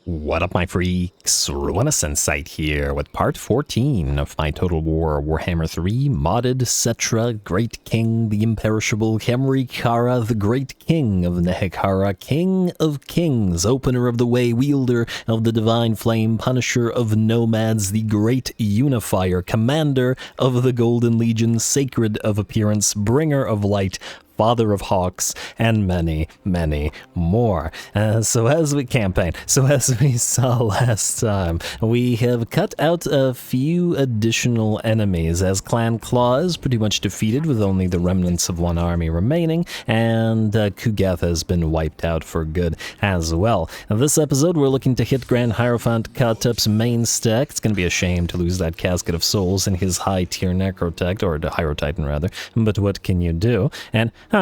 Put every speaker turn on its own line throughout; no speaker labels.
What up, my freaks? RuinusInsight here with part 14 of my Total War Warhammer 3 modded Settra, Great King, the Imperishable, Khemri Kara, the Great King of Nehekara, King of Kings, Opener of the Way, Wielder of the Divine Flame, Punisher of Nomads, the Great Unifier, Commander of the Golden Legion, Sacred of Appearance, Bringer of Light, Father of Hawks, and many, many more. So as we saw last time, we have cut out a few additional enemies, as Clan Claw is pretty much defeated with only the remnants of one army remaining, and Kugath has been wiped out for good as well. Now, this episode, we're looking to hit Grand Hierophant Khatep's main stack. It's going to be a shame to lose that Casket of Souls in his high-tier Necrotect, or the Hierotitan rather, but what can you do? And he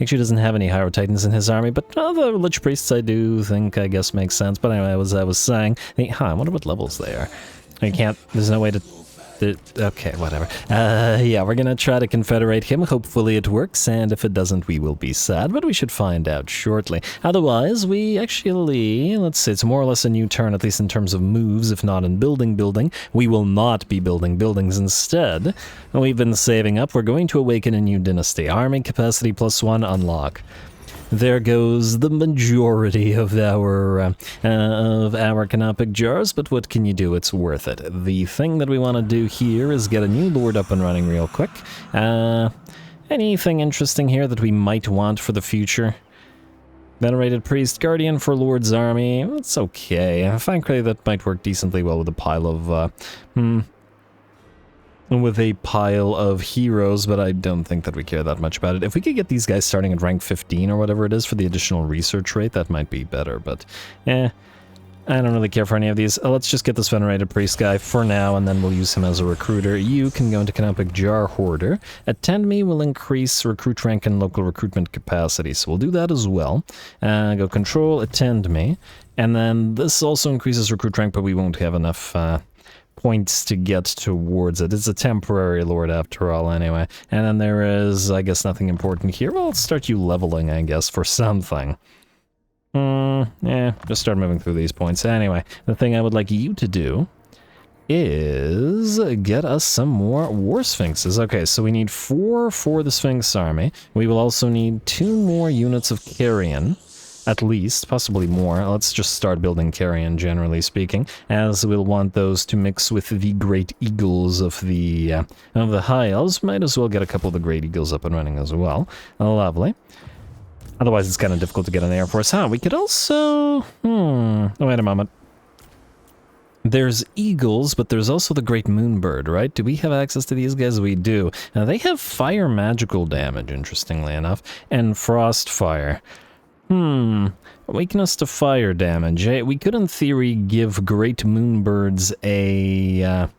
actually doesn't have any Hierotitans in his army, but the Lich Priests I do think, I guess, makes sense. But anyway, as I was saying, I wonder what levels they are. I can't, there's no way to... Okay, whatever. Yeah, we're gonna try to confederate him. Hopefully it works, and if it doesn't, we will be sad, but we should find out shortly. Otherwise, we actually, let's see, it's more or less a new turn, at least in terms of moves, if not in building. We will not be building buildings instead. We've been saving up. We're going to awaken a new dynasty. Army capacity +1 unlock. There goes the majority of our canopic jars, but what can you do? It's worth it. The thing that we want to do here is get a new lord up and running real quick. Anything interesting here that we might want for the future? Venerated Priest, Guardian for Lord's Army. It's okay. Frankly, that might work decently well with a pile of heroes, but I don't think that we care that much about it. If we could get these guys starting at rank 15 or whatever it is for the additional research rate, that might be better, but I don't really care for any of these. Let's just get this Venerated Priest guy for now, and then we'll use him as a recruiter. You can go into Canopic Jar Hoarder. Attend Me will increase recruit rank and local recruitment capacity, so we'll do that as well. Go Control, Attend Me, and then this also increases recruit rank, but we won't have enough points to get towards it. It's a temporary lord after all anyway. And then there is, I guess, nothing important here. Well, let's start you leveling, I guess, for something. Just start moving through these points. Anyway, the thing I would like you to do is get us some more War Sphinxes. Okay, so we need 4 for the Sphinx army. We will also need 2 more units of Carrion. At least, possibly more. Let's just start building Carrion, generally speaking, as we'll want those to mix with the Great Eagles of the High Elves. Might as well get a couple of the Great Eagles up and running as well. Lovely. Otherwise, it's kind of difficult to get an Air Force. We could also... wait a moment. There's Eagles, but there's also the Great Moonbird, right? Do we have access to these guys? We do. Now, they have fire magical damage, interestingly enough, and Frost Fire. Weakness to fire damage. We could, in theory, give Great Moonbirds a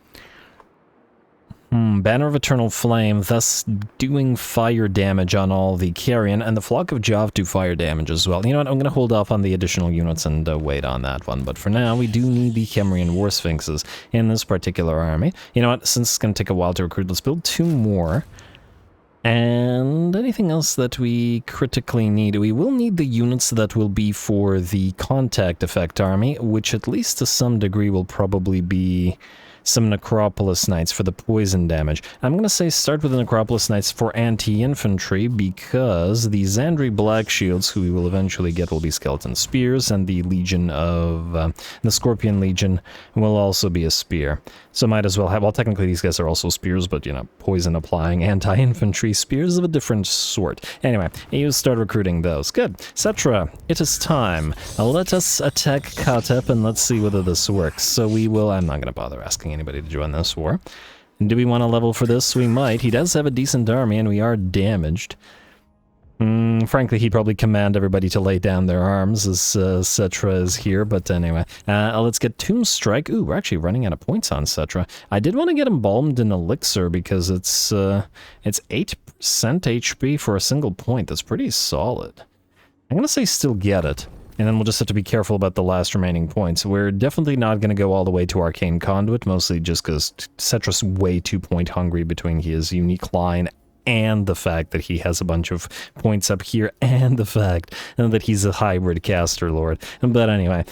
Banner of Eternal Flame, thus doing fire damage on all the Carrion, and the Flock of Jov do fire damage as well. You know what, I'm going to hold off on the additional units and wait on that one, but for now, we do need the Khemrian War Sphinxes in this particular army. You know what, since it's going to take a while to recruit, let's build 2 more. And anything else that we critically need? We will need the units that will be for the Contact Effect army, which at least to some degree will probably be some Necropolis Knights for the poison damage. I'm going to say start with the Necropolis Knights for anti-infantry, because the Zandri Black Shields, who we will eventually get, will be Skeleton Spears, and the Legion of... the Scorpion Legion will also be a spear. So might as well have... Well, technically these guys are also spears, but, you know, poison-applying anti-infantry spears of a different sort. Anyway, you start recruiting those. Good. Settra, it is time. Let us attack Khatep, and let's see whether this works. So we will... I'm not going to bother asking anybody to join this war. Do we want to level for this? We might. He does have a decent army, and we are damaged. Frankly, he'd probably command everybody to lay down their arms as Settra is here, but anyway. Let's get Tomb Strike. Ooh, we're actually running out of points on Settra. I did want to get Embalmed in Elixir because it's 8% HP for a single point. That's pretty solid. I'm going to say still get it. And then we'll just have to be careful about the last remaining points. We're definitely not going to go all the way to Arcane Conduit, mostly just because Setra's way too point hungry between his unique line and the fact that he has a bunch of points up here, and the fact that he's a hybrid caster lord. But anyway,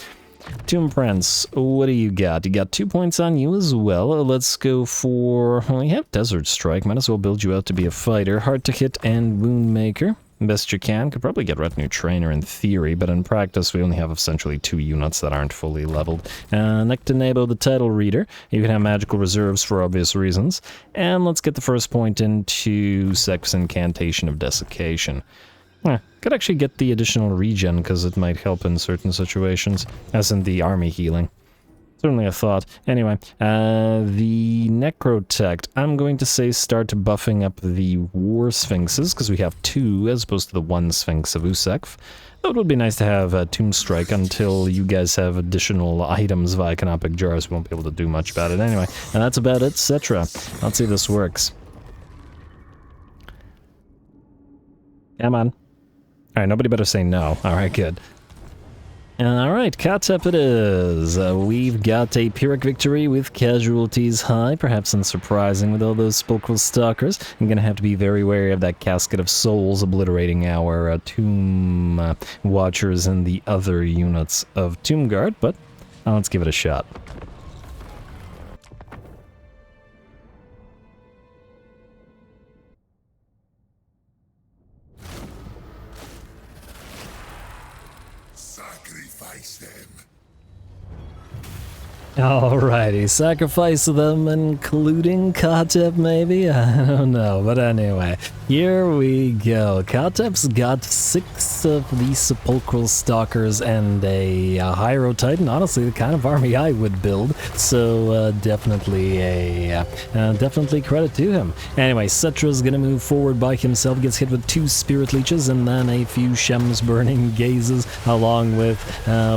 Tomb Prince, what do you got? You got 2 points on you as well. Let's go for... Well, you have Desert Strike. Might as well build you out to be a fighter. Hard to hit and Wound Maker. Best you can. Could probably get Retinue Trainer in theory, but in practice we only have essentially 2 units that aren't fully leveled. Nectanebo the Title Reader. You can have magical reserves for obvious reasons. And let's get the first point into Sex Incantation of Desiccation. Could actually get the additional regen because it might help in certain situations, as in the army healing. Certainly a thought. Anyway, the Necrotect, I'm going to say start buffing up the War Sphinxes, because we have 2 as opposed to the 1 Sphinx of Usekf. Though it would be nice to have Tomb Strike until you guys have additional items via Canopic Jars. We won't be able to do much about it anyway. And that's about it, Settra. Let's see if this works. Come on. Alright, nobody better say no. Alright, good. Alright, Khatep it is. We've got a Pyrrhic victory with casualties high, perhaps unsurprising with all those Sepulchral Stalkers. I'm gonna have to be very wary of that Casket of Souls obliterating our Tomb Watchers and the other units of Tomb Guard, but let's give it a shot. Alrighty, sacrifice them, including Khatep, maybe? I don't know, but anyway, here we go. Khatep's got 6 of the Sepulchral Stalkers and a Hyro Titan, honestly the kind of army I would build, so definitely credit to him. Anyway, Settra's gonna move forward by himself, gets hit with 2 Spirit Leeches and then a few Shem's Burning Gazes, along with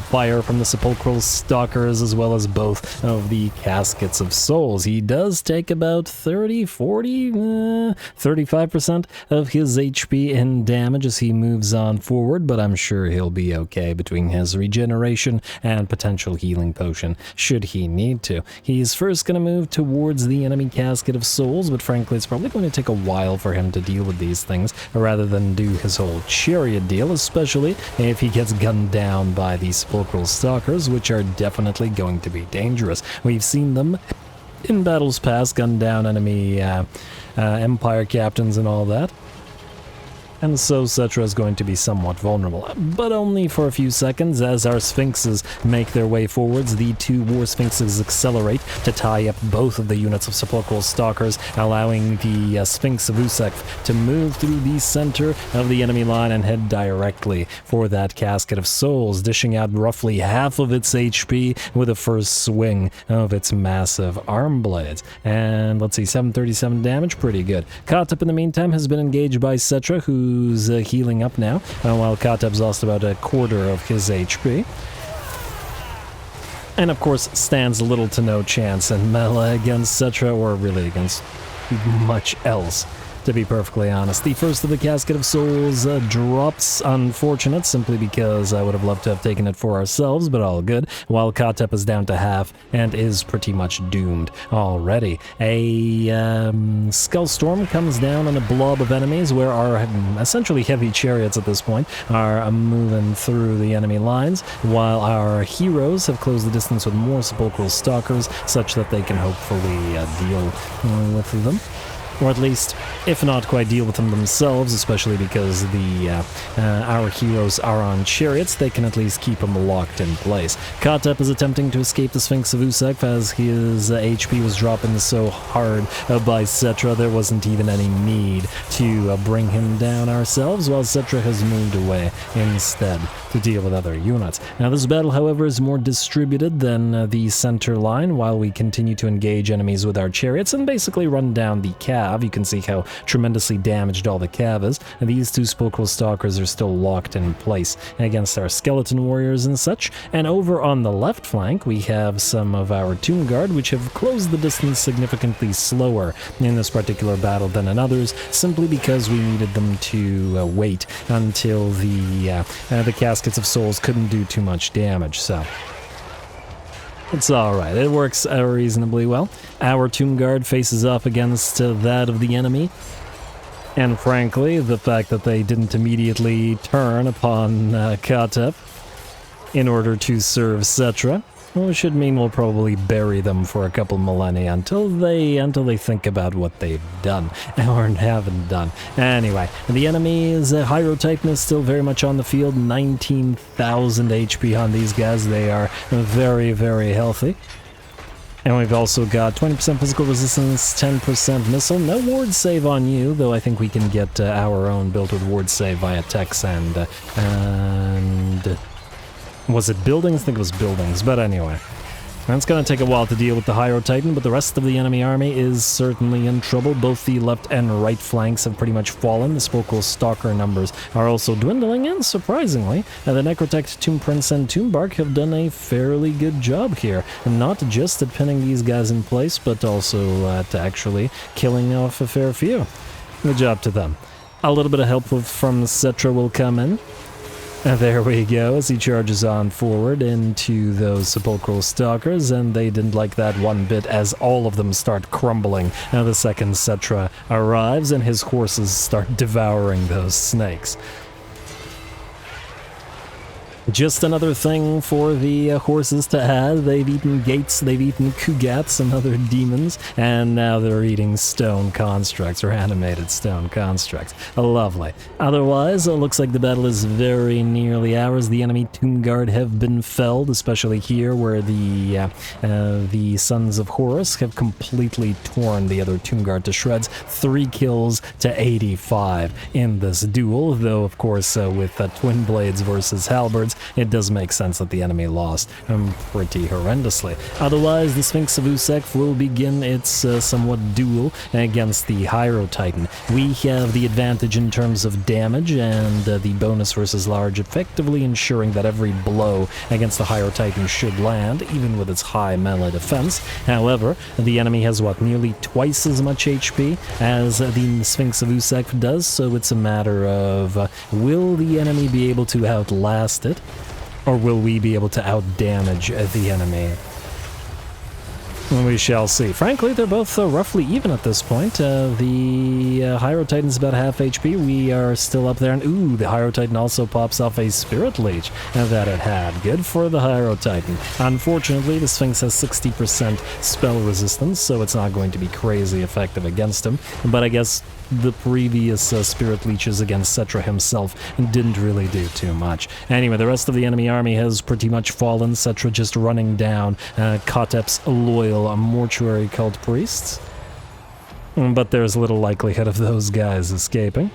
fire from the Sepulchral Stalkers, as well as both of the Caskets of Souls. He does take about 30, 40, 35% of his HP in damage as he moves on forward, but I'm sure he'll be okay between his regeneration and potential healing potion, should he need to. He's first going to move towards the enemy Casket of Souls, but frankly it's probably going to take a while for him to deal with these things, rather than do his whole chariot deal, especially if he gets gunned down by the Sepulchral Stalkers, which are definitely going to be dangerous. We've seen them in battles past gun down enemy Empire captains and all that. And so Settra is going to be somewhat vulnerable, but only for a few seconds as our Sphinxes make their way forwards. The 2 War Sphinxes accelerate to tie up both of the units of Sepulchral Stalkers, allowing the Sphinx of Usekf to move through the center of the enemy line and head directly for that Casket of Souls, dishing out roughly half of its HP with a first swing of its massive arm blades. And let's see, 737 damage, pretty good. Khatep in the meantime has been engaged by Settra, who's healing up now, while Khatep's lost about a quarter of his HP. And of course stands little to no chance in melee against Settra, or really against much else, to be perfectly honest. The first of the Casket of Souls drops, unfortunate, simply because I would have loved to have taken it for ourselves, but all good, while Khatep is down to half and is pretty much doomed already. A Skull Storm comes down on a blob of enemies, where our essentially heavy chariots at this point are moving through the enemy lines, while our heroes have closed the distance with more Sepulchral Stalkers, such that they can hopefully deal with them. Or at least, if not quite deal with them themselves, especially because our heroes are on chariots, they can at least keep them locked in place. Khatep is attempting to escape the Sphinx of Usekf as his HP was dropping so hard by Settra there wasn't even any need to bring him down ourselves, while Settra has moved away instead to deal with other units. Now this battle, however, is more distributed than the center line, while we continue to engage enemies with our chariots and basically run down the cav. You can see how tremendously damaged all the cav is, and these 2 Sepulchral Stalkers are still locked in place against our skeleton warriors and such. And over on the left flank we have some of our Tomb Guard, which have closed the distance significantly slower in this particular battle than in others, simply because we needed them to wait until the Caskets of Souls couldn't do too much damage, so it's alright, it works reasonably well. Our Tomb Guard faces off against that of the enemy, and frankly, the fact that they didn't immediately turn upon Khatep in order to serve Settra. Which should mean we'll probably bury them for a couple millennia until they think about what they've done or haven't done. Anyway, the enemy's Hydro Titan is still very much on the field. 19,000 HP on these guys. They are very, very healthy. And we've also got 20% physical resistance, 10% missile. No ward save on you, though I think we can get our own built with ward save via techs and was it buildings? I think it was buildings, but anyway. And it's going to take a while to deal with the Hydro Titan, but the rest of the enemy army is certainly in trouble. Both the left and right flanks have pretty much fallen. The Sepulchral Stalker numbers are also dwindling, and surprisingly, the Necrotect, Tomb Prince, and Tombbark have done a fairly good job here. And not just at pinning these guys in place, but also at actually killing off a fair few. Good job to them. A little bit of help from Settra will come in. And there we go, as he charges on forward into those Sepulchral Stalkers, and they didn't like that one bit as all of them start crumbling. Now the second Settra arrives, and his horses start devouring those snakes. Just another thing for the horses to add. They've eaten gates, they've eaten Kugats and other demons, and now they're eating stone constructs, or animated stone constructs. Lovely. Otherwise, it looks like the battle is very nearly ours. The enemy Tomb Guard have been felled, especially here where the Sons of Horus have completely torn the other Tomb Guard to shreds. 3 kills to 85 in this duel, though of course with twin blades versus halberds, it does make sense that the enemy lost pretty horrendously. Otherwise, the Sphinx of Usek will begin its somewhat duel against the Hydro Titan. We have the advantage in terms of damage and the bonus versus large, effectively ensuring that every blow against the Hydro Titan should land, even with its high melee defense. However, the enemy has, nearly twice as much HP as the Sphinx of Usek does, so it's a matter of will the enemy be able to outlast it, or will we be able to outdamage the enemy? We shall see. Frankly, they're both roughly even at this point. The Hydro Titan's about half HP. We are still up there, and ooh, the Hydro Titan also pops off a Spirit Leech that it had. Good for the Hydro Titan. Unfortunately, the Sphinx has 60% spell resistance, so it's not going to be crazy effective against him. But I guess the previous Spirit Leeches against Settra himself didn't really do too much. Anyway, the rest of the enemy army has pretty much fallen. Settra just running down Khatep's loyal mortuary cult priests. But there's little likelihood of those guys escaping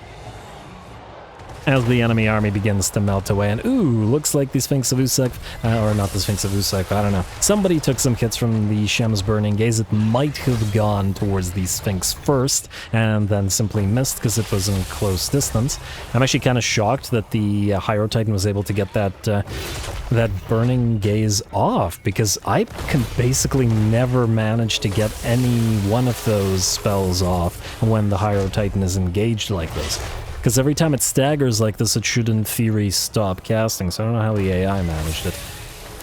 as the enemy army begins to melt away. And ooh, looks like the Sphinx of Usek, or not the Sphinx of Usek, I don't know. Somebody took some hits from the Shem's Burning Gaze. It might have gone towards the Sphinx first, and then simply missed because it was in close distance. I'm actually kind of shocked that the Hydro Titan was able to get that Burning Gaze off, because I can basically never manage to get any one of those spells off when the Hydro Titan is engaged like this. Because every time it staggers like this, it should in theory stop casting, so I don't know how the AI managed it.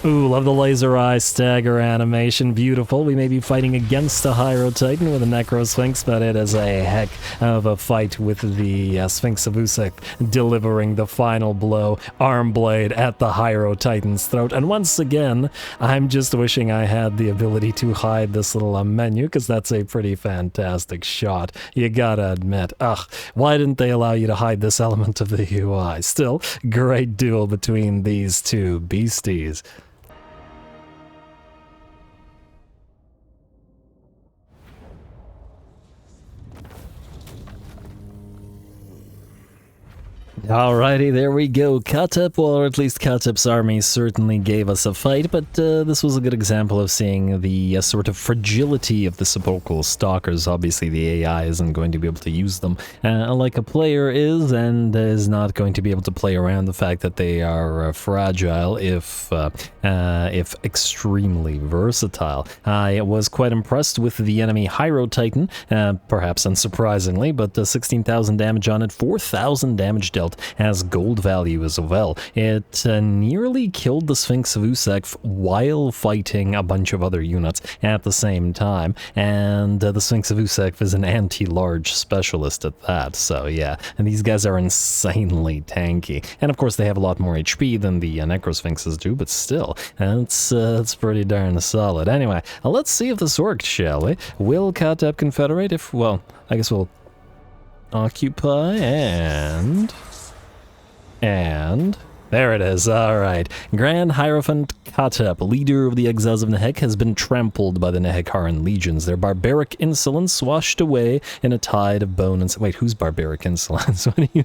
Ooh, love the laser eye stagger animation, beautiful. We may be fighting against a Hydro Titan with a Necro Sphinx, but it is a heck of a fight with the Sphinx of Usek delivering the final blow, arm blade at the Hydro Titan's throat. And once again, I'm just wishing I had the ability to hide this little menu, because that's a pretty fantastic shot. You gotta admit, why didn't they allow you to hide this element of the UI? Still, great duel between these two beasties. Alrighty, there we go. Khatep, or at least Khatep's army certainly gave us a fight, but this was a good example of seeing the sort of fragility of the Sepulchral Stalkers. Obviously, the AI isn't going to be able to use them like a player is, and is not going to be able to play around the fact that they are fragile, if extremely versatile. I was quite impressed with the enemy Hydro Titan, perhaps unsurprisingly, but 16,000 damage on it, 4,000 damage dealt. belt has gold value as well. It nearly killed the Sphinx of Usek while fighting a bunch of other units at the same time, and the Sphinx of Usek is an anti-large specialist at that, so yeah, and these guys are insanely tanky, and of course they have a lot more HP than the Necrosphinxes do, but still, it's pretty darn solid. Anyway, let's see if this worked, shall we? Will Khatep confederate? If, well, I guess we'll occupy, and there it is. All right. Grand Hierophant Khatep, leader of the exiles of Nehek, has been trampled by the Nehekaran legions. Their barbaric insolence washed away in a tide of bone and... Wait, who's barbaric insolence? What are you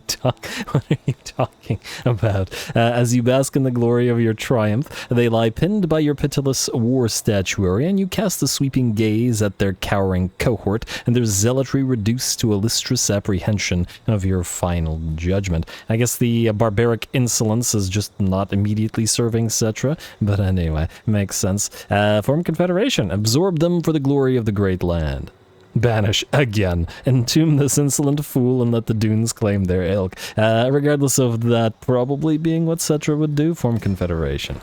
talking about? As you bask in the glory of your triumph, they lie pinned by your pitiless war statuary, and you cast a sweeping gaze at their cowering cohort, and their zealotry reduced to a lustrous apprehension of your final judgment. I guess the barbaric insolence is just not immediately serving Settra, but anyway, makes sense. Form Confederation, absorb them for the glory of the great land. Banish again, entomb this insolent fool and let the dunes claim their ilk. Regardless of that probably being what Settra would do, form Confederation.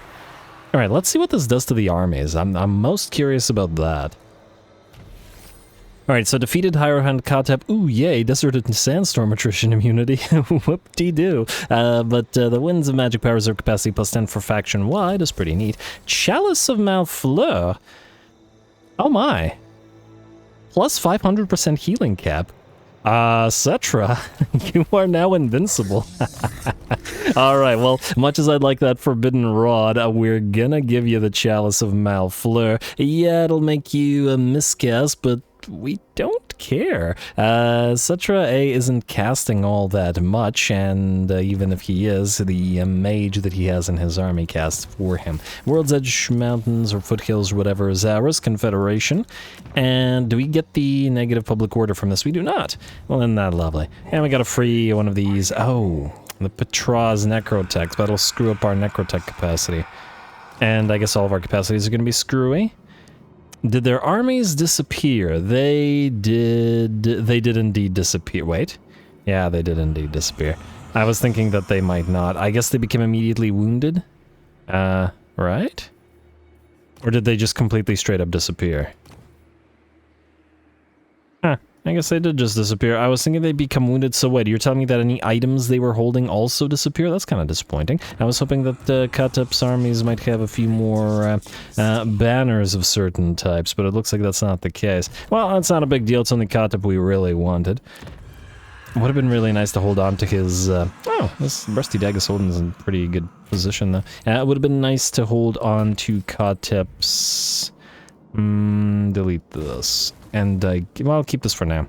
Alright, let's see what this does to the armies. I'm most curious about that. Alright, so defeated Hierophant Khatep. Ooh, yay, Deserted Sandstorm attrition immunity. Whoop-de-doo. But the Winds of Magic Power Reserve capacity plus 10 for faction wide is pretty neat. Chalice of Malfleur. Oh my. Plus 500% healing cap. Settra, you are now invincible. Alright, well, much as I'd like that Forbidden Rod, we're gonna give you the Chalice of Malfleur. Yeah, it'll make you a miscast, but we don't care. Settra A isn't casting all that much, and even if he is, the mage that he has in his army casts for him. World's Edge Mountains or Foothills or whatever, Zaris Confederation. And do we get the negative public order from this? We do not. Well, isn't that lovely? And we got a free one of these. Oh, the Petra's Necrotech. That'll screw up our Necrotech capacity. And I guess all of our capacities are going to be screwy. Did their armies disappear? They did indeed disappear. Wait. Yeah, they did indeed disappear. I was thinking that they might not. I guess they became immediately wounded? Right? Or did they just completely straight up disappear? Huh. I guess they did just disappear. I was thinking they'd become wounded, so wait, you're telling me that any items they were holding also disappear? That's kind of disappointing. I was hoping that Khatep's armies might have a few more banners of certain types, but it looks like that's not the case. Well, that's not a big deal. It's only Khatep we really wanted. Would have been really nice to hold on to his... oh, this Rusty Dagasholden's in pretty good position, though. It would have been nice to hold on to Khatep's... delete this. And, well, I'll keep this for now.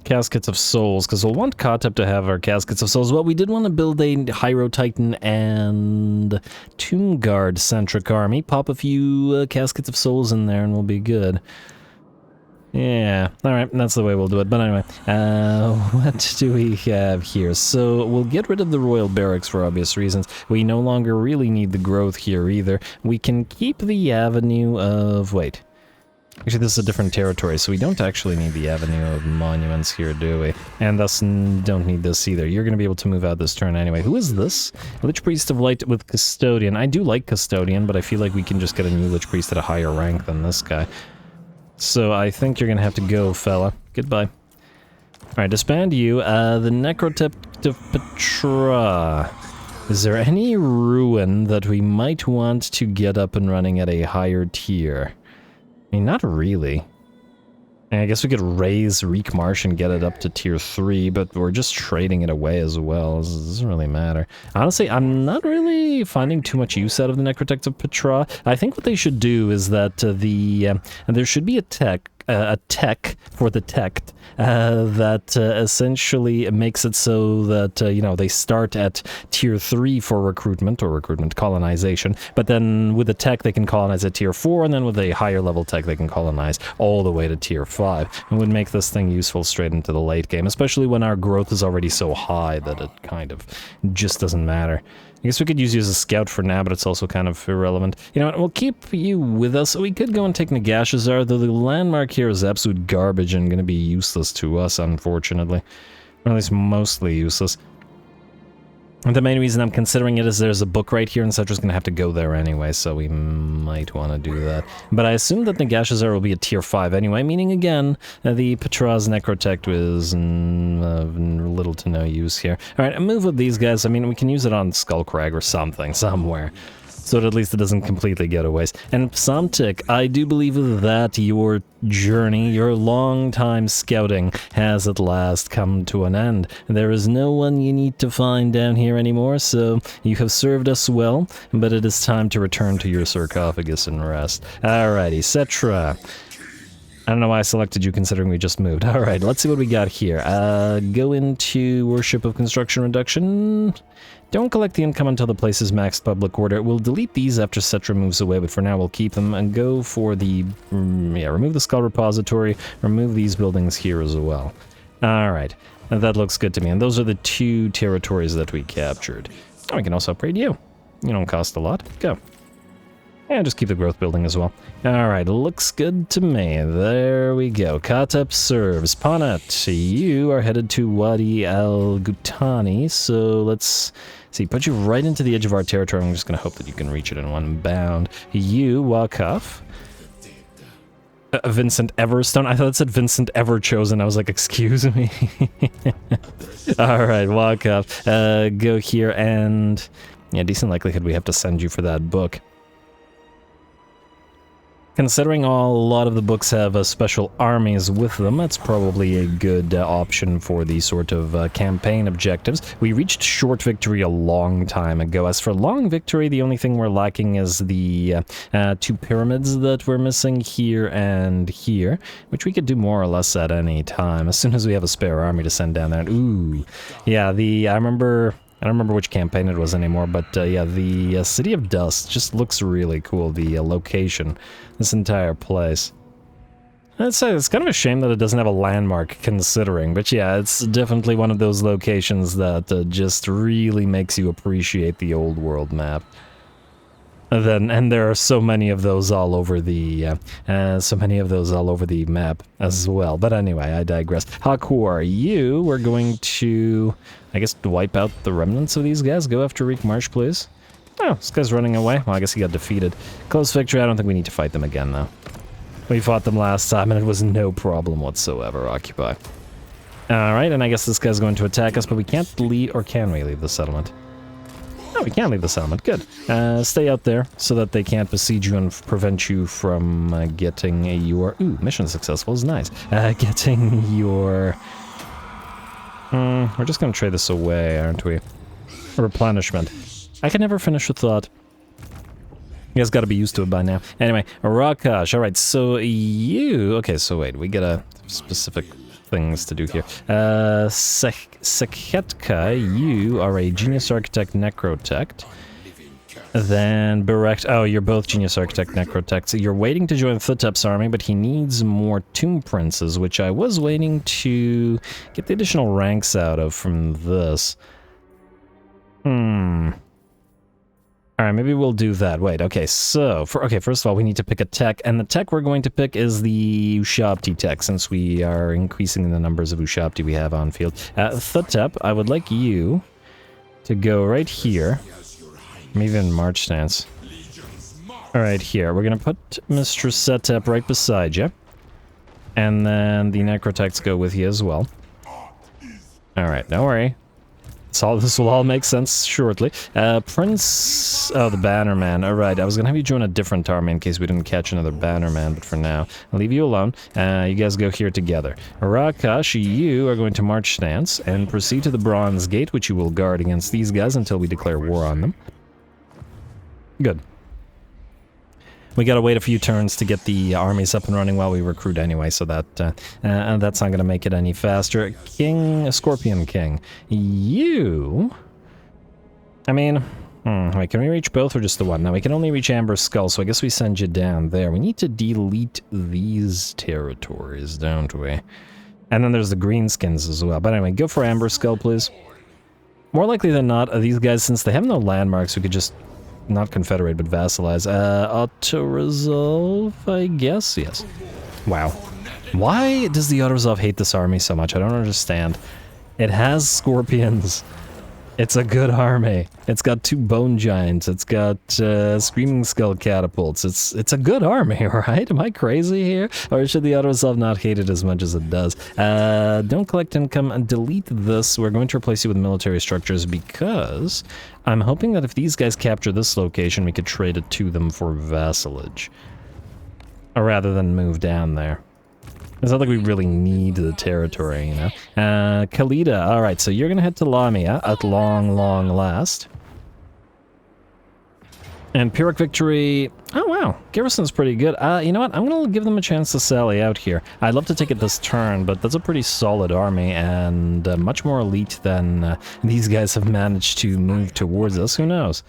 Caskets of Souls, because we'll want Khatep to have our Caskets of Souls. Well, we did want to build a Hyro Titan and Tomb Guard centric army. Pop a few Caskets of Souls in there and we'll be good. Yeah, alright, that's the way we'll do it. But anyway, what do we have here? So, we'll get rid of the Royal Barracks for obvious reasons. We no longer really need the growth here either. We can keep the Avenue of... Wait. Actually, this is a different territory, so we don't actually need the Avenue of Monuments here, do we? And thus don't need this either. You're going to be able to move out this turn anyway. Who is this? Lich Priest of Light with Custodian. I do like Custodian, but I feel like we can just get a new Lich Priest at a higher rank than this guy. So I think you're gonna have to go, fella. Goodbye. Alright, disband you. The Necrotep of Petra. Is there any ruin that we might want to get up and running at a higher tier? I mean, not really. I guess we could raise Reek Marsh and get it up to tier 3, but we're just trading it away as well. It doesn't really matter. Honestly, I'm not really finding too much use out of the Necrotech of Petra. I think what they should do is that there should be a tech for the tech that essentially makes it so that, you know, they start at tier 3 for recruitment or recruitment colonization, but then with the tech they can colonize at tier 4, and then with a higher level tech they can colonize all the way to tier 5. It would make this thing useful straight into the late game, especially when our growth is already so high that it kind of just doesn't matter. I guess we could use you as a scout for now, but it's also kind of irrelevant. You know what, we'll keep you with us. We could go and take Nagashazar, though the landmark here is absolute garbage and going to be useless to us, unfortunately. Or at least mostly useless. The main reason I'm considering it is there's a book right here, and Settra's gonna have to go there anyway, so we might want to do that. But I assume that Nagashazar will be a tier 5 anyway, meaning again, the Petraz Necrotect was little to no use here. Alright, a move with these guys, I mean, we can use it on Skullcrag or something, somewhere. So that at least it doesn't completely get away. And Psamtik, I do believe that your journey, your long time scouting, has at last come to an end. There is no one you need to find down here anymore, so you have served us well, but it is time to return to your sarcophagus and rest. Alrighty, Settra. I don't know why I selected you considering we just moved. Alright, let's see what we got here. Go into Worship of Construction Reduction. Don't collect the income until the place is maxed public order. We'll delete these after Settra moves away, but for now we'll keep them and go for the... remove the Skull Repository, remove these buildings here as well. Alright, that looks good to me. And those are the 2 territories that we captured. Oh, we can also upgrade you. You don't cost a lot. Go. And just keep the growth building as well. Alright, looks good to me. There we go. Khatep serves. Panat, you are headed to Wadi al-Gutani, so let's see, put you right into the edge of our territory. I'm just going to hope that you can reach it in one bound. You, Wakaf. Vincent Everstone? I thought it said Vincent Everchosen. I was like, excuse me? Alright, Wakaf. Go here and... yeah, decent likelihood we have to send you for that book. Considering a lot of the books have special armies with them, that's probably a good option for the sort of campaign objectives. We reached short victory a long time ago. As for long victory, the only thing we're lacking is the 2 pyramids that we're missing here and here, which we could do more or less at any time, as soon as we have a spare army to send down there. Ooh, yeah, I don't remember which campaign it was anymore, but yeah, the City of Dust just looks really cool, the location, this entire place. It's kind of a shame that it doesn't have a landmark, considering, but yeah, it's definitely one of those locations that just really makes you appreciate the old world map. And there are so many of those all over the map as well. But anyway, I digress. Hakwar, you were going to, I guess, wipe out the remnants of these guys. Go after Reek Marsh, please. Oh, this guy's running away. Well, I guess he got defeated. Close victory. I don't think we need to fight them again, though. We fought them last time, and it was no problem whatsoever. Occupy. All right, and I guess this guy's going to attack us, but we can't leave, or can we leave the settlement? No, we can't leave the settlement. Good. Stay out there so that they can't besiege you and prevent you from getting your... Ooh, mission successful is nice. Getting your... we're just going to trade this away, aren't we? Replenishment. I can never finish a thought. You guys got to be used to it by now. Anyway, Rakash. All right, so you... Okay, so wait. We got a specific... things to do here. Sekhetka, you are a Genius Architect Necrotect. Then Berekt, oh, you're both Genius Architect Necrotects. So you're waiting to join Khatep's army, but he needs more Tomb Princes, which I was waiting to get the additional ranks out of from this. Alright, maybe we'll do that. Wait, okay, so, first of all, we need to pick a tech, and the tech we're going to pick is the Ushabti tech, since we are increasing the numbers of Ushabti we have on field. Khatep, I would like you to go right here. Maybe in March stance. Alright, here. We're gonna put Mr. Khatep right beside you. And then the Necrotects go with you as well. Alright, don't worry. This will all make sense shortly. Prince... Oh, the Bannerman. Alright, I was gonna have you join a different army in case we didn't catch another Bannerman, but for now, I'll leave you alone. You guys go here together. Rakash, you are going to march stance and proceed to the Bronze Gate, which you will guard against these guys until we declare war on them. Good. We gotta wait a few turns to get the armies up and running while we recruit anyway, so that that's not gonna make it any faster. Scorpion King, you... I mean, wait, can we reach both or just the one? No, we can only reach Amber Skull, so I guess we send you down there. We need to delete these territories, don't we? And then there's the Greenskins as well. But anyway, go for Amber Skull, please. More likely than not, these guys, since they have no landmarks, we could just... Not confederate, but vassalize. Auto-resolve, I guess? Yes. Wow. Why does the Auto-resolve hate this army so much? I don't understand. It has scorpions. It's a good army. It's got 2 bone giants. It's got screaming skull catapults. It's a good army, right? Am I crazy here? Or should the auto-resolve not hate it as much as it does? Don't collect income and delete this. We're going to replace you with military structures because I'm hoping that if these guys capture this location, we could trade it to them for vassalage. Or rather than move down there. It's not like we really need the territory, you know? Khalida, alright, so you're gonna head to Lamia at long last. And Pyrrhic Victory... Oh, wow. Garrison's pretty good. You know what? I'm gonna give them a chance to sally out here. I'd love to take it this turn, but that's a pretty solid army, and much more elite than these guys have managed to move towards us. Who knows?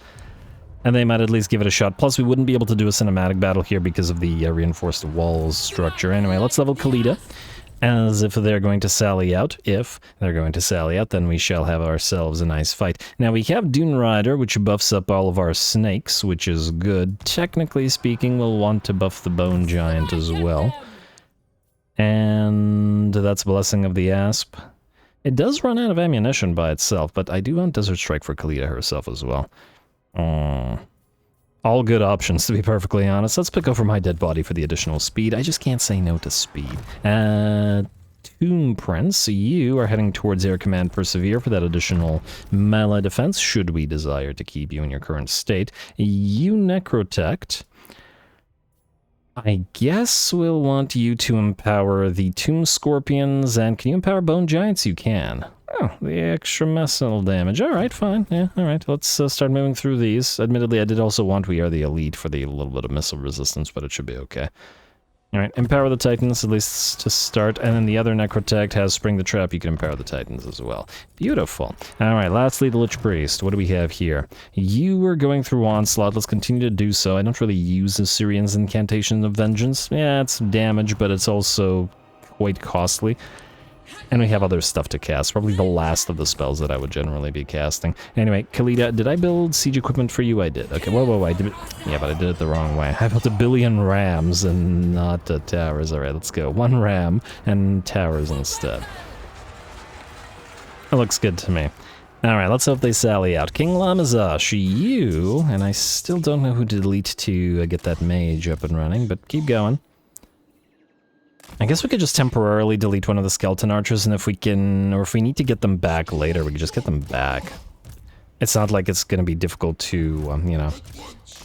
And they might at least give it a shot. Plus, we wouldn't be able to do a cinematic battle here because of the reinforced walls structure. Anyway, let's level Khalida. As if they're going to sally out. If they're going to sally out, then we shall have ourselves a nice fight. Now, we have Dune Rider, which buffs up all of our snakes, which is good. Technically speaking, we'll want to buff the Bone Giant as well. And that's Blessing of the Asp. It does run out of ammunition by itself, but I do want Desert Strike for Khalida herself as well. All good options, to be perfectly honest. Let's pick over my dead body for the additional speed. I just can't say no to speed. Tomb Prince, you are heading towards Air Command Persevere for that additional melee defense, should we desire to keep you in your current state. You Necrotect. I guess we'll want you to empower the Tomb Scorpions, and can you empower Bone Giants? You can. Oh, the extra missile damage. Alright, fine. Yeah, alright. Let's start moving through these. Admittedly, I did also want We Are the Elite for the little bit of missile resistance, but it should be okay. Alright, empower the Titans, at least to start, and then the other Necrotect has Spring the Trap. You can empower the Titans as well. Beautiful. Alright, lastly, the Lich Priest. What do we have here? You were going through Onslaught. Let's continue to do so. I don't really use Assyrian's Incantation of Vengeance. Yeah, it's damage, but it's also quite costly. And we have other stuff to cast. Probably the last of the spells that I would generally be casting. Anyway, Khalida, did I build siege equipment for you? I did. Okay, whoa, I did it. Yeah, but I did it the wrong way. I built 1 billion rams and not towers. Alright, let's go. 1 ram and towers instead. That looks good to me. Alright, let's hope they sally out. King Lamazash, you, and I still don't know who to delete to get that mage up and running, but keep going. I guess we could just temporarily delete one of the skeleton archers, and if we can, or if we need to get them back later, we could just get them back. It's not like it's going to be difficult to, you know,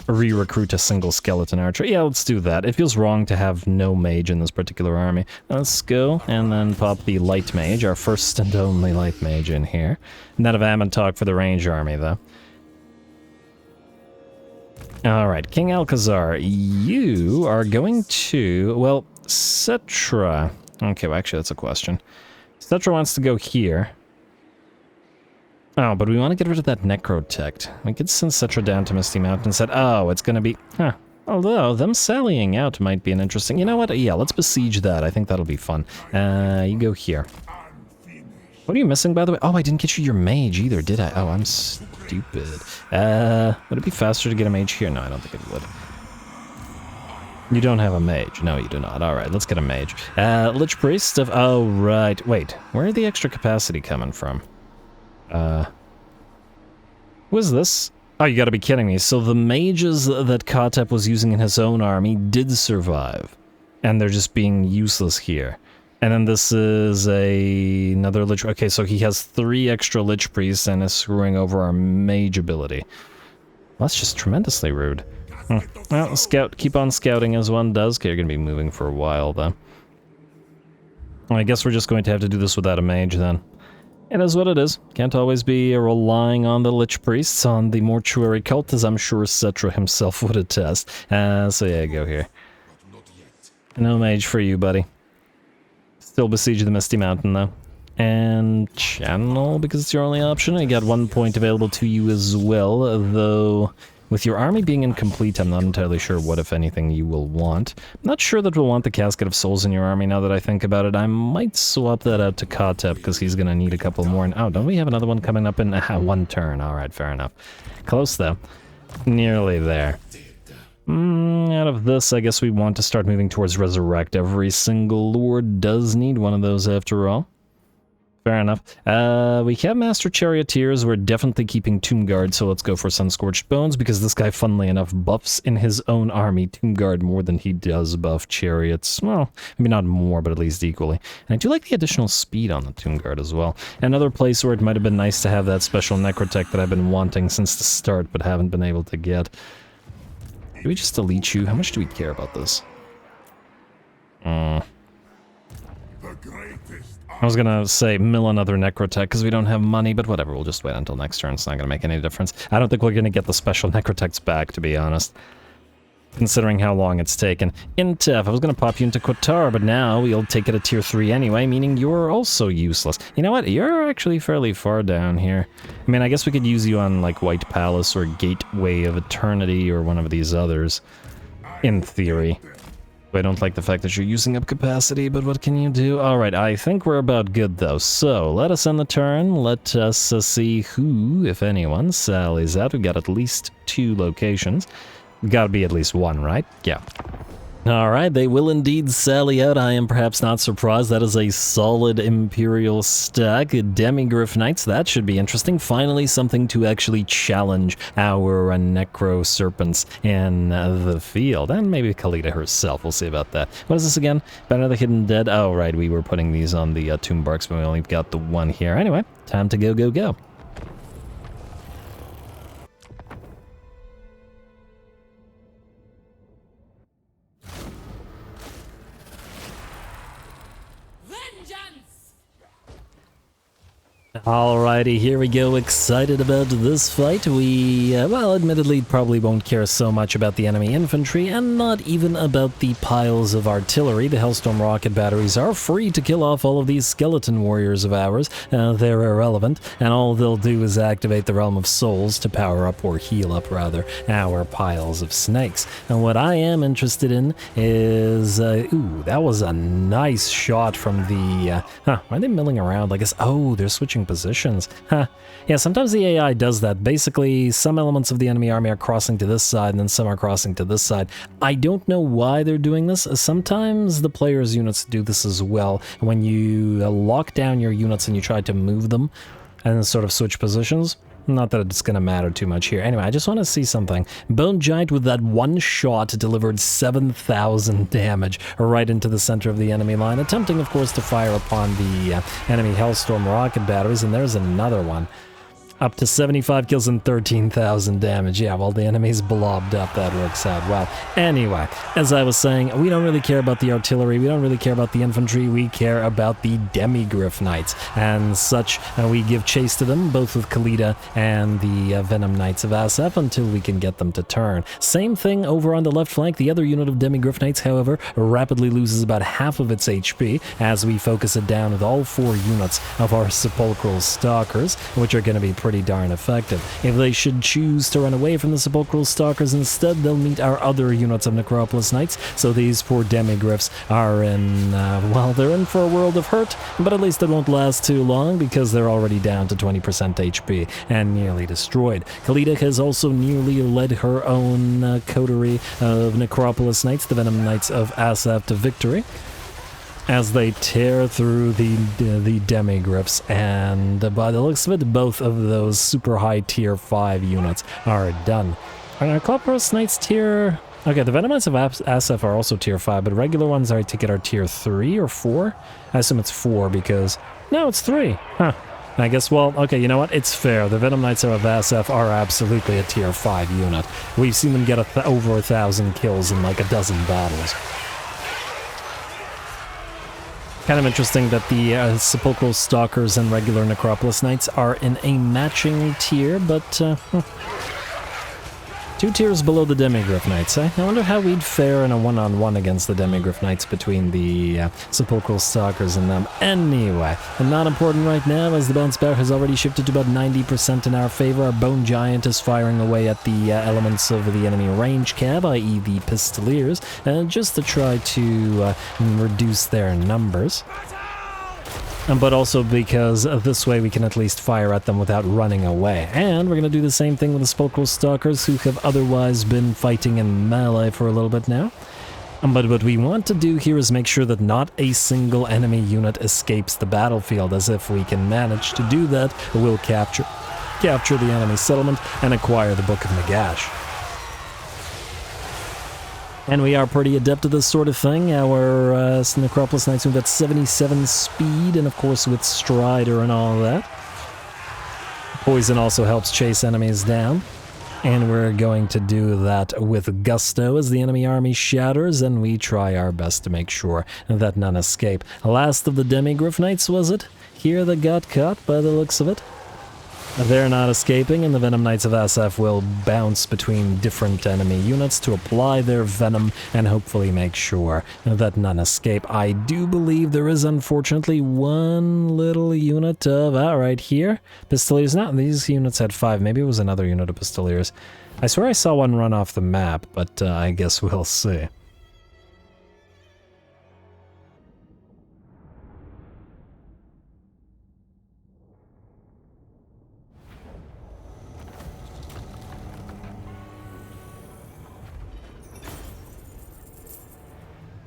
re-recruit a single skeleton archer. Yeah, let's do that. It feels wrong to have no mage in this particular army. Let's go, and then pop the light mage, our first and only light mage in here. Not of Amantok for the range army, though. Alright, King Alcazar, you are going to, well, Settra. Okay, well, actually, that's a question. Settra wants to go here. Oh, but we want to get rid of that Necrotect. We could send Settra down to Misty Mountain and said, oh, it's going to be... Huh. Although, them sallying out might be an interesting... You know what? Yeah, let's besiege that. I think that'll be fun. You go here. What are you missing, by the way? Oh, I didn't get you your mage either, did I? Oh, I'm stupid. Would it be faster to get a mage here? No, I don't think it would. You don't have a mage. No, you do not. Alright, let's get a mage. Lich Priest stuff. Oh, right. Wait, where are the extra capacity coming from? Who is this? Oh, you gotta be kidding me. So the mages that Khatep was using in his own army did survive. And they're just being useless here. And then this is another Lich... Okay, so he has 3 extra Lich Priests and is screwing over our mage ability. Well, that's just tremendously rude. Well, scout, keep on scouting as one does. Okay, you're gonna be moving for a while, though. Well, I guess we're just going to have to do this without a mage, then. It is what it is. Can't always be relying on the Lich Priests, on the mortuary cult, as I'm sure Settra himself would attest. So yeah, go here. No mage for you, buddy. Still besiege the Misty Mountain, though. And channel, because it's your only option. You got 1 point available to you as well, though... With your army being incomplete, I'm not entirely sure what, if anything, you will want. I'm not sure that we'll want the Casket of Souls in your army now that I think about it. I might swap that out to Khatep, because he's going to need a couple more. And, oh, don't we have another one coming up in 1 turn? Alright, fair enough. Close, though. Nearly there. Out of this, I guess we want to start moving towards Resurrect. Every single lord does need one of those, after all. Fair enough. We have Master Charioteers. We're definitely keeping Tomb Guard, so let's go for Sun-Scorched Bones, because this guy, funnily enough, buffs in his own army Tomb Guard more than he does buff Chariots. Well, maybe not more, but at least equally. And I do like the additional speed on the Tomb Guard as well. Another place where it might have been nice to have that special Necrotech that I've been wanting since the start, but haven't been able to get. Do we just delete you? How much do we care about this? I was gonna say mill another Necrotech because we don't have money, but whatever, we'll just wait until next turn. It's not gonna make any difference. I don't think we're gonna get the special Necrotechs back, to be honest, considering how long it's taken. Intef, I was gonna pop you into Qatar, but now we'll take it a tier 3 anyway, meaning you're also useless. You know what? You're actually fairly far down here. I mean, I guess we could use you on, like, White Palace or Gateway of Eternity or one of these others, in theory. I don't like the fact that you're using up capacity, but what can you do? Alright, I think we're about good though. So, let us end the turn. Let us see who, if anyone, sallies out. We've got at least 2 locations. Gotta be at least 1, right? Yeah. Alright, they will indeed sally out. I am perhaps not surprised. That is a solid Imperial stack. Demigryph Knights, that should be interesting. Finally, something to actually challenge our Necro Serpents in the field. And maybe Khalida herself, we'll see about that. What is this again? Banner of the Hidden Dead? Oh, right, we were putting these on the Tomb Barks, but we only got the one here. Anyway, time to go. Alrighty, here we go. Excited about this fight. We, well, admittedly, probably won't care so much about the enemy infantry, and not even about the piles of artillery. The Hellstorm rocket batteries are free to kill off all of these skeleton warriors of ours. They're irrelevant, and all they'll do is activate the Realm of Souls to power up, or heal up, rather, our piles of snakes. And what I am interested in is, ooh, that was a nice shot from the, why are they milling around? I guess, oh, they're switching positions. Yeah, sometimes the AI does that. Basically, some elements of the enemy army are crossing to this side, and then some are crossing to this side. I don't know why they're doing this. Sometimes the player's units do this as well. When you lock down your units and you try to move them, and sort of switch positions. Not that it's gonna matter too much here. Anyway, I just want to see something. Bone Giant with that one shot delivered 7,000 damage right into the center of the enemy line, attempting, of course, to fire upon the enemy Hellstorm rocket batteries, and there's another one. Up to 75 kills and 13,000 damage. Yeah, well, the enemy's blobbed up. That works out well. Anyway, as I was saying, we don't really care about the artillery. We don't really care about the infantry. We care about the Demigryph Knights. And such, we give chase to them, both with Khalida and the Venom Knights of Asaf, until we can get them to turn. Same thing over on the left flank. The other unit of Demigryph Knights, however, rapidly loses about half of its HP as we focus it down with all 4 units of our Sepulchral Stalkers, which are going to be pretty darn effective. If they should choose to run away from the Sepulchral Stalkers instead, they'll meet our other units of Necropolis Knights, so these poor Demigryphs are in, well, they're in for a world of hurt, but at least it won't last too long because they're already down to 20% HP and nearly destroyed. Khalida has also nearly led her own coterie of Necropolis Knights, the Venom Knights of Asaf, to victory, as they tear through the Demigryphs, and by the looks of it, both of those super high tier 5 units are done. Are Necropolis Knights tier... Okay, the Venom Knights of Asaf are also tier 5, but regular ones, I take it, are tier 3 or 4? I assume it's 4 because... No, it's 3. Huh. I guess, well, okay, you know what? It's fair. The Venom Knights of Asaf are absolutely a tier 5 unit. We've seen them get over 1,000 kills in like a dozen battles. Kind of interesting that the Sepulchral Stalkers and regular Necropolis Knights are in a matching tier, but 2 tiers below the Demigryph Knights, eh? I wonder how we'd fare in a one-on-one against the Demigryph Knights between the Sepulchral Stalkers and them. Anyway, and not important right now, as the Bounce Bear has already shifted to about 90% in our favor. Our Bone Giant is firing away at the elements of the enemy range cab, i.e. the Pistoliers, just to try to reduce their numbers. But also because this way we can at least fire at them without running away. And we're going to do the same thing with the Sepulchral Stalkers, who have otherwise been fighting in melee for a little bit now. But what we want to do here is make sure that not a single enemy unit escapes the battlefield, as if we can manage to do that, we'll capture the enemy settlement and acquire the Book of Nagash. And we are pretty adept at this sort of thing. Our Necropolis Knights move at 77 speed, and of course with Strider and all that. Poison also helps chase enemies down. And we're going to do that with gusto as the enemy army shatters, and we try our best to make sure that none escape. Last of the Demigryph Knights, was it? Here that got caught by the looks of it. They're not escaping, and the Venom Knights of SF will bounce between different enemy units to apply their venom and hopefully make sure that none escape. I do believe there is unfortunately one little unit of, right here, Pistoliers. Now, these units had 5, maybe it was another unit of Pistoliers. I swear I saw one run off the map, but I guess we'll see.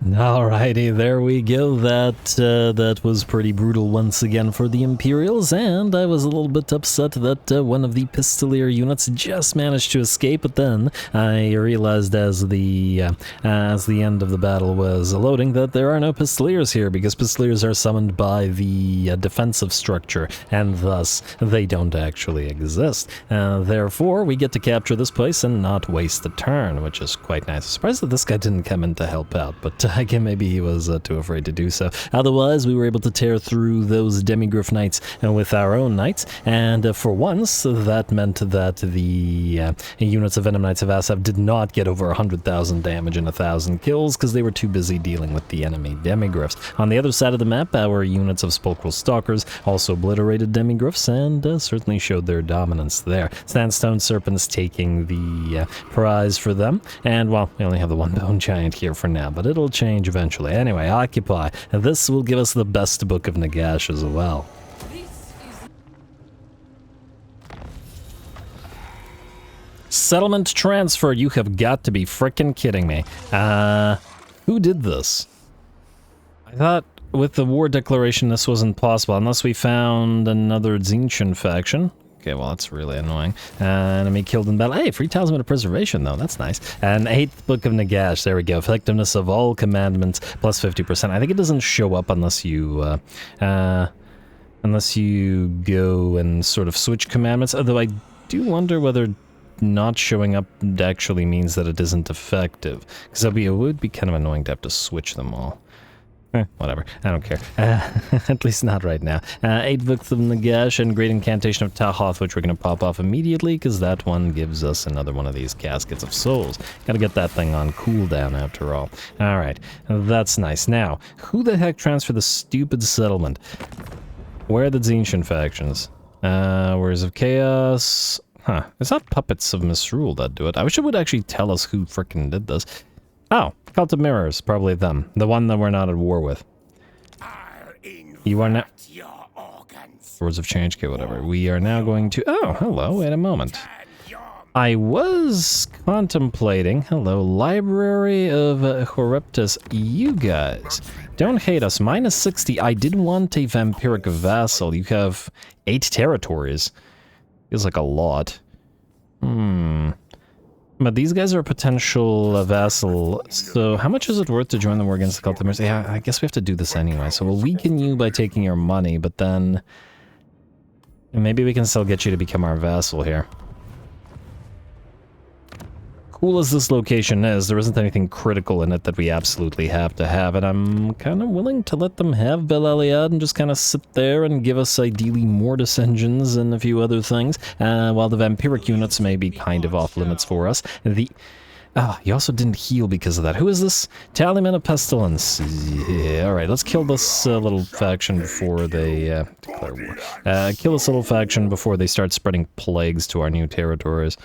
Alrighty, there we go. That was pretty brutal once again for the Imperials, and I was a little bit upset that one of the Pistolier units just managed to escape, but then I realized as the end of the battle was loading that there are no Pistoliers here, because Pistoliers are summoned by the defensive structure, and thus they don't actually exist. Therefore, we get to capture this place and not waste a turn, which is quite nice. I'm surprised that this guy didn't come in to help out, but again, maybe he was too afraid to do so. Otherwise, we were able to tear through those Demigryph Knights with our own Knights, and for once, that meant that the units of Venom Knights of SF did not get over 100,000 damage and 1,000 kills, because they were too busy dealing with the enemy Demigryphs. On the other side of the map, our units of Sepulchral Stalkers also obliterated Demigryphs, and certainly showed their dominance there. Sandstone Serpents taking the prize for them, and, well, we only have the one Bone Giant here for now, but it'll change eventually. Anyway, Occupy. And this will give us the best Book of Nagash as well. Settlement transfer. You have got to be frickin' kidding me. Who did this? I thought with the war declaration this wasn't possible unless we found another Tzeentch faction. Okay, well, that's really annoying. Enemy killed in battle. Hey, free talisman of preservation, though. That's nice. And 8th Book of Nagash. There we go. Effectiveness of all commandments plus 50%. I think it doesn't show up unless you go and sort of switch commandments. Although I do wonder whether not showing up actually means that it isn't effective. Because it would be kind of annoying to have to switch them all. Whatever. I don't care. At least not right now. 8 Books of Nagash and Great Incantation of Tahoth, which we're going to pop off immediately, because that one gives us another one of these Caskets of Souls. Gotta get that thing on cooldown after all. Alright, that's nice. Now, who the heck transferred the stupid settlement? Where are the Tzeentch factions? Warriors of Chaos... Huh. It's not Puppets of Misrule that do it. I wish it would actually tell us who frickin' did this. Oh, Cult of Mirrors, probably them. The one that we're not at war with. You are now... Words of Change, okay, whatever. We are now going to... Oh, hello, wait a moment. I was contemplating... Hello, Library of Horeptus. You guys, don't hate us. Minus 60. I did want a Vampiric Vassal. You have 8 territories. Feels like a lot. But these guys are a potential vassal, so how much is it worth to join the war against the Cult of Mirrors? Yeah, I guess we have to do this anyway. So we'll weaken you by taking your money, but then... maybe we can still get you to become our vassal here. Cool as this location is, there isn't anything critical in it that we absolutely have to have, and I'm kind of willing to let them have Bel Aliad and just kind of sit there and give us ideally Mortis engines and a few other things, while the vampiric units may be kind of off limits for us. You also didn't heal because of that. Who is this? Tallyman of Pestilence. Yeah, alright, let's kill this little faction before they declare war. Kill this little faction before they start spreading plagues to our new territories.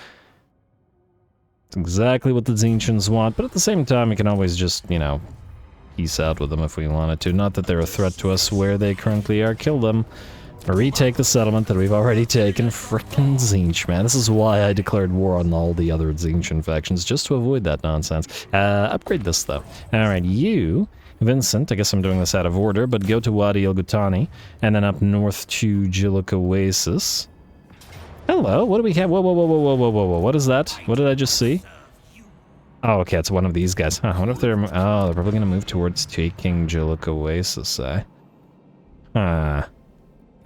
Exactly what the Tzeentchans want, but at the same time, we can always just, you know, peace out with them if we wanted to. Not that they're a threat to us where they currently are. Kill them. Retake the settlement that we've already taken. Frickin' Tzeentch, man. This is why I declared war on all the other Tzeentchian factions, just to avoid that nonsense. Upgrade this, though. Alright, you, Vincent, I guess I'm doing this out of order, but go to Wadi El Ghutani, and then up north to Jiluk Oasis. Hello, what do we have? Whoa, whoa, whoa, whoa, whoa, whoa, whoa, whoa, what is that? What did I just see? Oh, okay, it's one of these guys. Huh, what if they're... Oh, they're probably gonna move towards taking Jiluk Oasis, eh? Huh.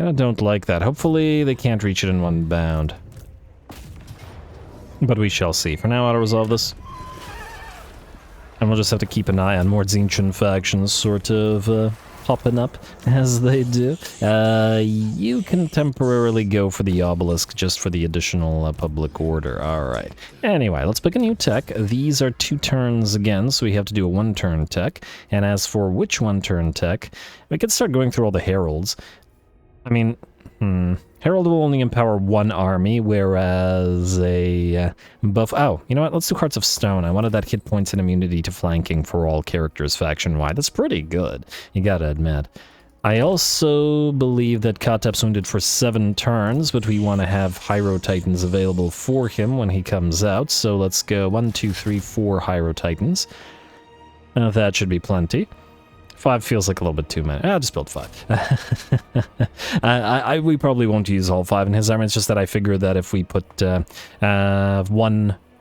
I don't like that. Hopefully they can't reach it in one bound. But we shall see. For now, I'll resolve this. And we'll just have to keep an eye on more Tzeentchian factions sort of popping up as they do. You can temporarily go for the obelisk just for the additional public order. Alright. Anyway, let's pick a new tech. These are 2 turns again, so we have to do a 1-turn tech. And as for which 1-turn tech, we could start going through all the heralds. I mean, Herald will only empower 1 army, whereas a buff... Oh, you know what? Let's do Hearts of Stone. I wanted that hit points and immunity to flanking for all characters faction-wide. That's pretty good, you gotta admit. I also believe that Khatep's wounded for 7 turns, but we want to have Hyro Titans available for him when he comes out, so let's go 1, 2, 3, 4 Hyro Titans. That should be plenty. 5 feels like a little bit too many. I'll just build 5. We probably won't use all 5 in his army. It's just that I figured that if we put 1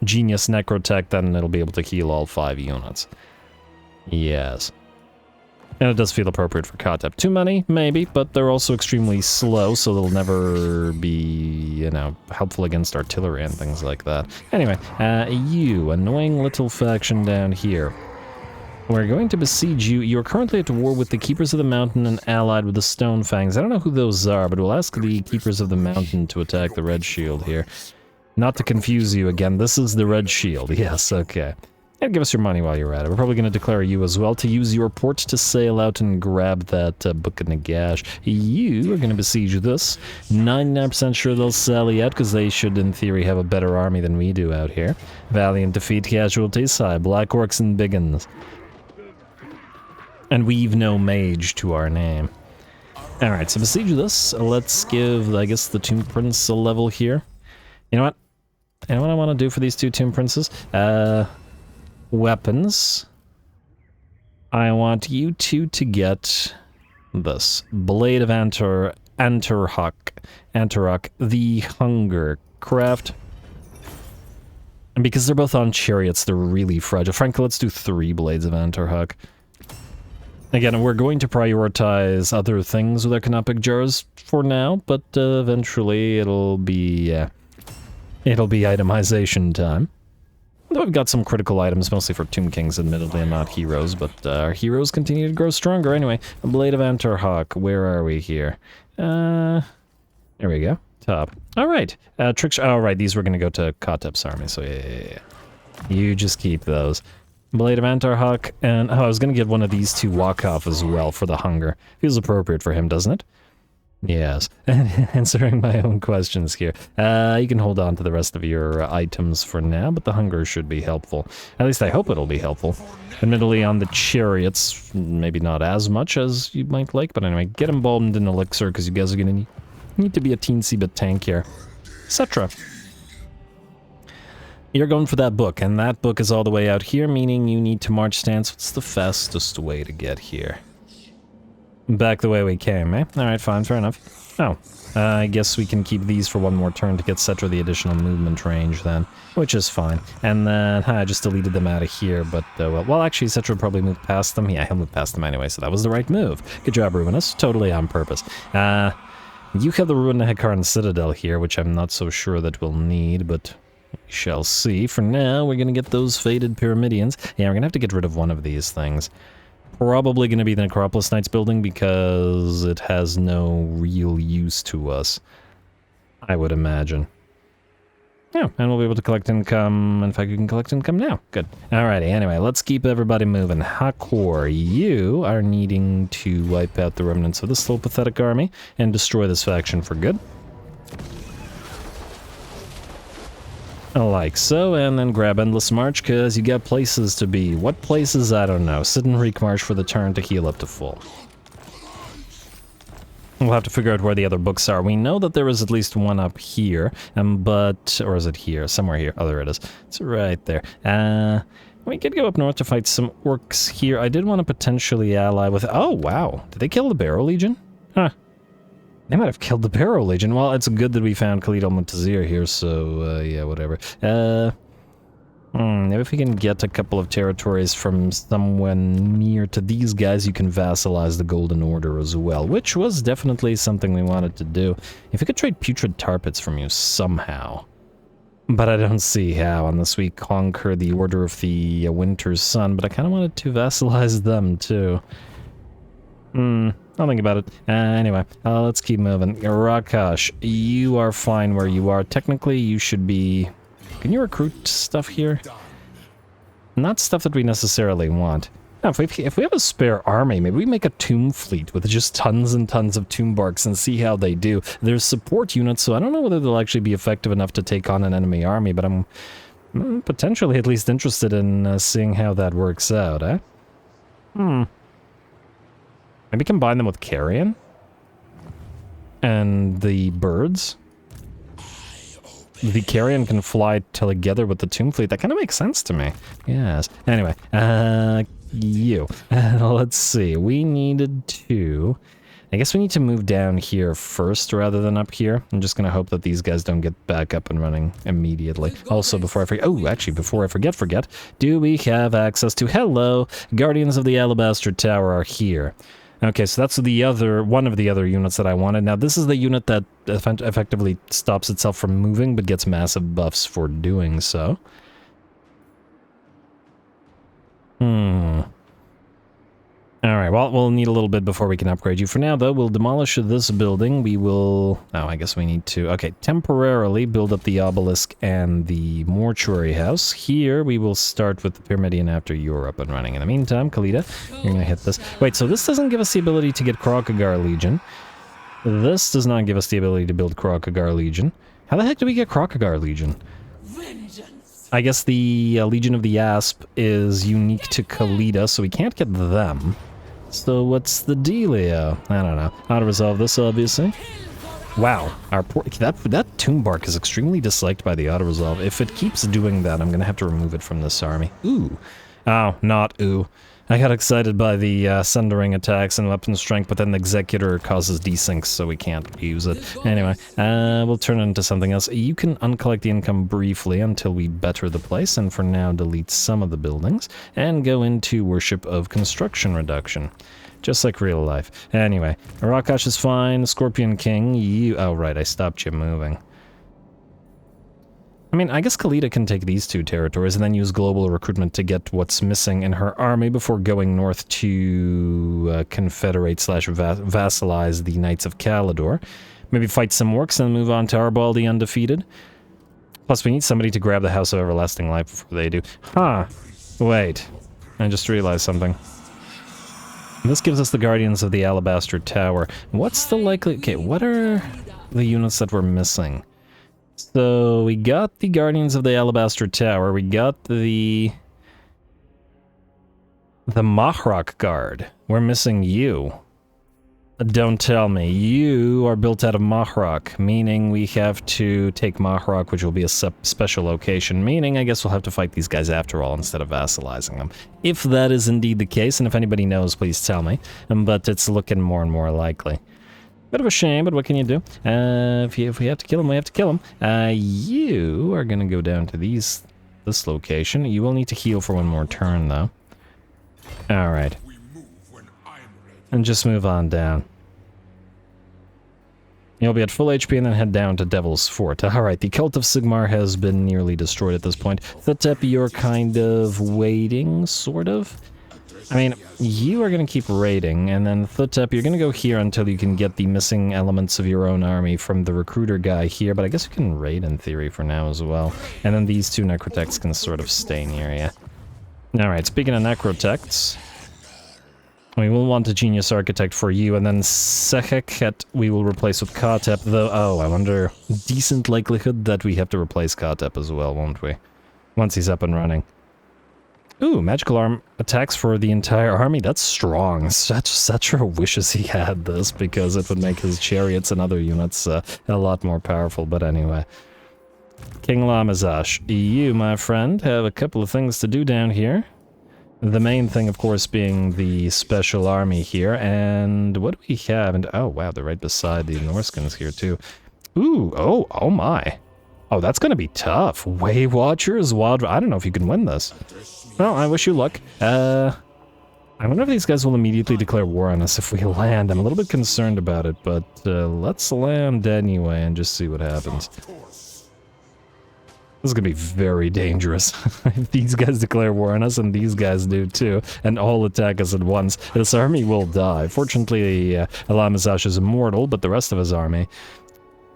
Genius Necrotech, then it'll be able to heal all 5 units. Yes. And it does feel appropriate for Khatep. Too many? Maybe, but they're also extremely slow, so they'll never be, you know, helpful against artillery and things like that. Anyway, you, annoying little faction down here. We're going to besiege you. You're currently at war with the Keepers of the Mountain and allied with the Stone Fangs. I don't know who those are, but we'll ask the Keepers of the Mountain to attack the Red Shield here. Not to confuse you again, this is the Red Shield. Yes, okay. And give us your money while you're at it. We're probably going to declare you as well to use your port to sail out and grab that Book of Nagash. You are going to besiege this. 99% sure they'll sally out because they should, in theory, have a better army than we do out here. Valiant defeat, casualties high, Black Orcs and Biggins. And we've no mage to our name. Alright, so besiege this. Let's give, I guess, the Tomb Prince a level here. You know what? You know what I want to do for these 2 Tomb Princes? Weapons. I want you 2 to get this. Blade of Anturhak, the Hunger Craft. And because they're both on chariots, they're really fragile. Frankly, let's do 3 Blades of Anturhak. Again, we're going to prioritize other things with economic jars for now, but eventually it'll be itemization time. Though we've got some critical items, mostly for Tomb Kings, admittedly, and not heroes, but our heroes continue to grow stronger anyway. A Blade of Anturhak, where are we here? There we go, top. Alright, alright, these were gonna go to Khatep's army, so yeah. You just keep those. Blade of Anturhak, and I was gonna get one of these 2 walk off as well for the hunger. Feels appropriate for him, doesn't it? Yes. Answering my own questions here. You can hold on to the rest of your items for now, but the hunger should be helpful. At least I hope it'll be helpful. Admittedly, on the chariots, maybe not as much as you might like, but anyway, get embalmed in elixir, because you guys are gonna need to be a teensy bit tankier. Settra. You're going for that book, and that book is all the way out here, meaning you need to march stance. What's the fastest way to get here? Back the way we came, eh? Alright, fine, fair enough. Oh, I guess we can keep these for 1 more turn to get Settra the additional movement range then, which is fine. And then, I just deleted them out of here, but, well, actually, Settra will probably move past them. Yeah, he'll move past them anyway, so that was the right move. Good job, Ruinous. Totally on purpose. You have the Ruinous Citadel here, which I'm not so sure that we'll need, but we shall see. For now, we're gonna get those faded Pyramidians. Yeah, we're gonna have to get rid of one of these things. Probably going to be the Necropolis Knights building because it has no real use to us, I would imagine. Yeah, and we'll be able to collect income. In fact, you can collect income now. Good. Alrighty, anyway, let's keep everybody moving. Hakor, you are needing to wipe out the remnants of this little pathetic army and destroy this faction for good. Like so, and then grab Endless March, because you got places to be. What places? I don't know. Sit and Reek March for the turn to heal up to full. We'll have to figure out where the other books are. We know that there is at least one up here, but... Or is it here? Somewhere here. Oh, there it is. It's right there. We could go up north to fight some orcs here. I did want to potentially ally with... Oh, wow. Did they kill the Barrow Legion? Huh. They might have killed the Barrow Legion. Well, it's good that we found Khalid al-Muntazir here, so, yeah, whatever. Maybe if we can get a couple of territories from somewhere near to these guys, you can vassalize the Golden Order as well, which was definitely something we wanted to do. If we could trade putrid tar pits from you somehow. But I don't see how, unless we conquer the Order of the Winter Sun, but I kind of wanted to vassalize them, too. I'll think about it. Anyway, let's keep moving. Rakash, you are fine where you are. Technically, you should be... Can you recruit stuff here? Not stuff that we necessarily want. Now, if we have a spare army, maybe we make a tomb fleet with just tons and tons of tomb barks and see how they do. There's support units, so I don't know whether they'll actually be effective enough to take on an enemy army, but I'm potentially at least interested in seeing how that works out, eh? Maybe combine them with carrion? And the birds? The carrion can fly together with the tomb fleet. That kind of makes sense to me. Yes. Anyway, you. Let's see. We needed to... I guess we need to move down here first rather than up here. I'm just going to hope that these guys don't get back up and running immediately. Also, before I forget... Oh, actually, before I forget, do we have access to... Hello! Guardians of the Alabaster Tower are here. Okay, so that's one of the other units that I wanted. Now, this is the unit that effectively stops itself from moving, but gets massive buffs for doing so. Alright, well, we'll need a little bit before we can upgrade you. For now, though, we'll demolish this building. We will... Oh, I guess we need to... Okay, temporarily build up the obelisk and the mortuary house. Here, we will start with the Pyramidion after you're up and running. In the meantime, Khalida, you're going to hit this. Wait, so this doesn't give us the ability to get Krokagar Legion. This does not give us the ability to build Krokagar Legion. How the heck do we get Krokagar Legion? I guess the Legion of the Asp is unique to Khalida, so we can't get them. So what's the dealio? I don't know. How to resolve this, obviously. Wow, that tomb bark is extremely disliked by the auto-resolve. If it keeps doing that, I'm gonna have to remove it from this army. Ooh. Oh, not ooh. I got excited by the Sundering attacks and weapon strength, but then the Executor causes desyncs, so we can't use it. Anyway, we'll turn it into something else. You can uncollect the income briefly until we better the place, and for now delete some of the buildings, and go into Worship of Construction Reduction. Just like real life. Anyway, Rakash is fine, Scorpion King, you... Oh, right, I stopped you moving. I mean, I guess Khalida can take these two territories and then use global recruitment to get what's missing in her army before going north to confederate/vassalize the Knights of Calador. Maybe fight some orcs and move on to Arbal the Undefeated. Plus, we need somebody to grab the House of Everlasting Life before they do. Huh. Wait. I just realized something. This gives us the Guardians of the Alabaster Tower. What's the likely... Okay, what are the units that we're missing? So, we got the Guardians of the Alabaster Tower, we got the Mahrok Guard. We're missing you. Don't tell me. You are built out of Mahrok, meaning we have to take Mahrok, which will be a special location, meaning I guess we'll have to fight these guys after all instead of vassalizing them. If that is indeed the case, and if anybody knows, please tell me, but it's looking more and more likely. Bit of a shame, but what can you do? If we have to kill him, we have to kill him. You are going to go down to this location. You will need to heal for one more turn, though. Alright. And just move on down. You'll be at full HP and then head down to Devil's Fort. Alright, the Cult of Sigmar has been nearly destroyed at this point. Khatep, you're kind of waiting, sort of. I mean, you are going to keep raiding, and then Khatep, you're going to go here until you can get the missing elements of your own army from the recruiter guy here, but I guess you can raid in theory for now as well. And then these two Necrotechs can sort of stay near you. Alright, speaking of Necrotechs, we will want a Genius Architect for you, and then Seheket we will replace with Khatep, though, oh, I wonder, decent likelihood that we have to replace Khatep as well, won't we? Once he's up and running. Ooh, magical arm attacks for the entire army. That's strong. Settra wishes he had this because it would make his chariots and other units a lot more powerful. But anyway. King Lamazage, you, my friend, have a couple of things to do down here. The main thing, of course, being the special army here. And what do we have? And oh, wow, they're right beside the Norskins here, too. Ooh, oh my. Oh, that's gonna be tough. Wave Watchers, Wild... I don't know if you can win this. Well, I wish you luck. I wonder if these guys will immediately declare war on us if we land. I'm a little bit concerned about it, but let's land anyway and just see what happens. This is gonna be very dangerous. If these guys declare war on us, and these guys do too, and all attack us at once, this army will die. Fortunately, Lamazage is immortal, but the rest of his army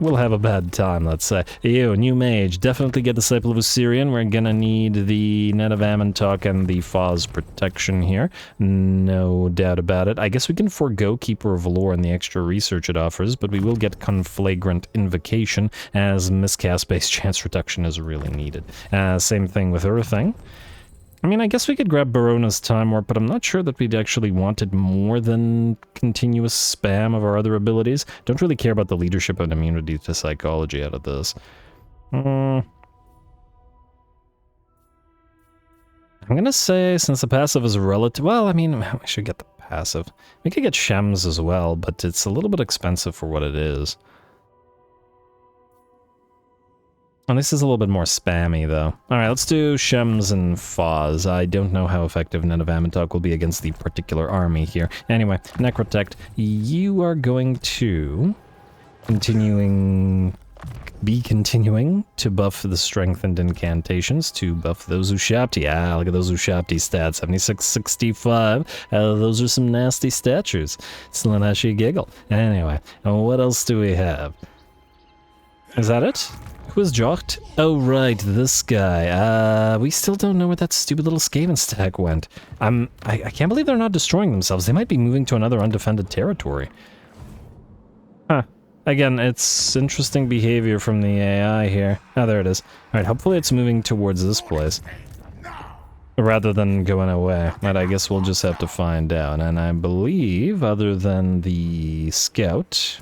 we'll have a bad time, let's say. You, new mage, definitely get Disciple of Osirian. We're gonna need the Net of Amantok and the Foz protection here. No doubt about it. I guess we can forego Keeper of Lore and the extra research it offers, but we will get Conflagrant Invocation, as miscast-based chance reduction is really needed. Same thing with Earthing. I mean, I guess we could grab Barona's Time Warp, but I'm not sure that we'd actually wanted more than continuous spam of our other abilities. Don't really care about the leadership and immunity to psychology out of this. I'm gonna say, since the passive is relative... Well, I mean, we should get the passive. We could get Shems as well, but it's a little bit expensive for what it is. Oh, this is a little bit more spammy, though. Alright, let's do Shems and Foz. I don't know how effective Net of Amantok will be against the particular army here. Anyway, Necrotect, you are going to... continuing to buff the strengthened incantations, to buff those Ushapti. Ah, look at those Ushapti stats, 76, 65. Those are some nasty statures. Slanashi giggle. Anyway, what else do we have? Is that it? Who is Jocht? Oh, right, this guy. We still don't know where that stupid little Skaven stack went. I can't believe they're not destroying themselves. They might be moving to another undefended territory. Huh. Again, it's interesting behavior from the AI here. Oh, there it is. Alright, hopefully it's moving towards this place, rather than going away. But I guess we'll just have to find out. And I believe, other than the scout,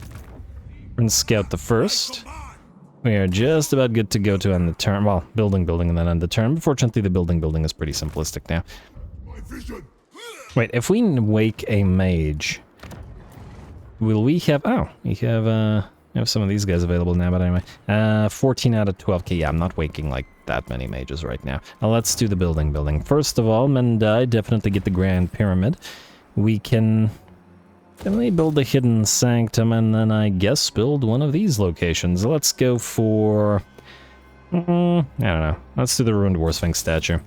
we're gonna scout the first. We are just about good to go to end the turn. Well, building, and then end the turn. But fortunately, the building is pretty simplistic now. Wait, if we wake a mage, will we have... Oh, we have some of these guys available now, but anyway. 14 out of 12. Okay, yeah, I'm not waking, like, that many mages right now. Now, let's do the building. First of all, Mendai, definitely get the Grand Pyramid. We can... definitely build a hidden sanctum, and then I guess build one of these locations. Let's go for... I don't know. Let's do the Ruined War Sphinx statue.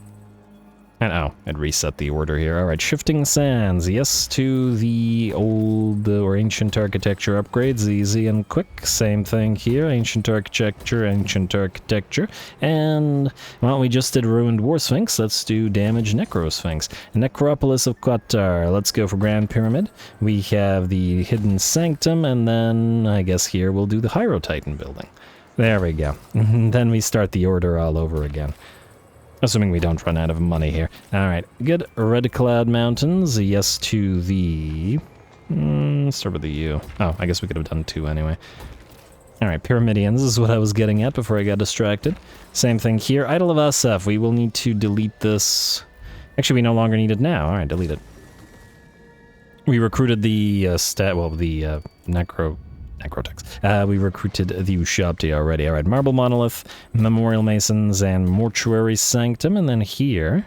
And oh, it reset the order here. Alright, Shifting Sands. Yes to the old or ancient architecture upgrades. Easy and quick. Same thing here. Ancient architecture. And, well, we just did Ruined War Sphinx. Let's do Damaged Necro Sphinx. Necropolis of Qatar. Let's go for Grand Pyramid. We have the Hidden Sanctum, and then I guess here we'll do the Hyro Titan building. There we go. Then we start the order all over again. Assuming we don't run out of money here. Alright, good. Red Cloud Mountains, yes to the... let's start with the U. Oh, I guess we could have done 2 anyway. Alright, Pyramidians is what I was getting at before I got distracted. Same thing here. Idol of SF, we will need to delete this... Actually, we no longer need it now. Alright, delete it. We recruited the Necrotex. We recruited the Ushabti already. Alright, Marble Monolith, Memorial Masons, and Mortuary Sanctum, and then here...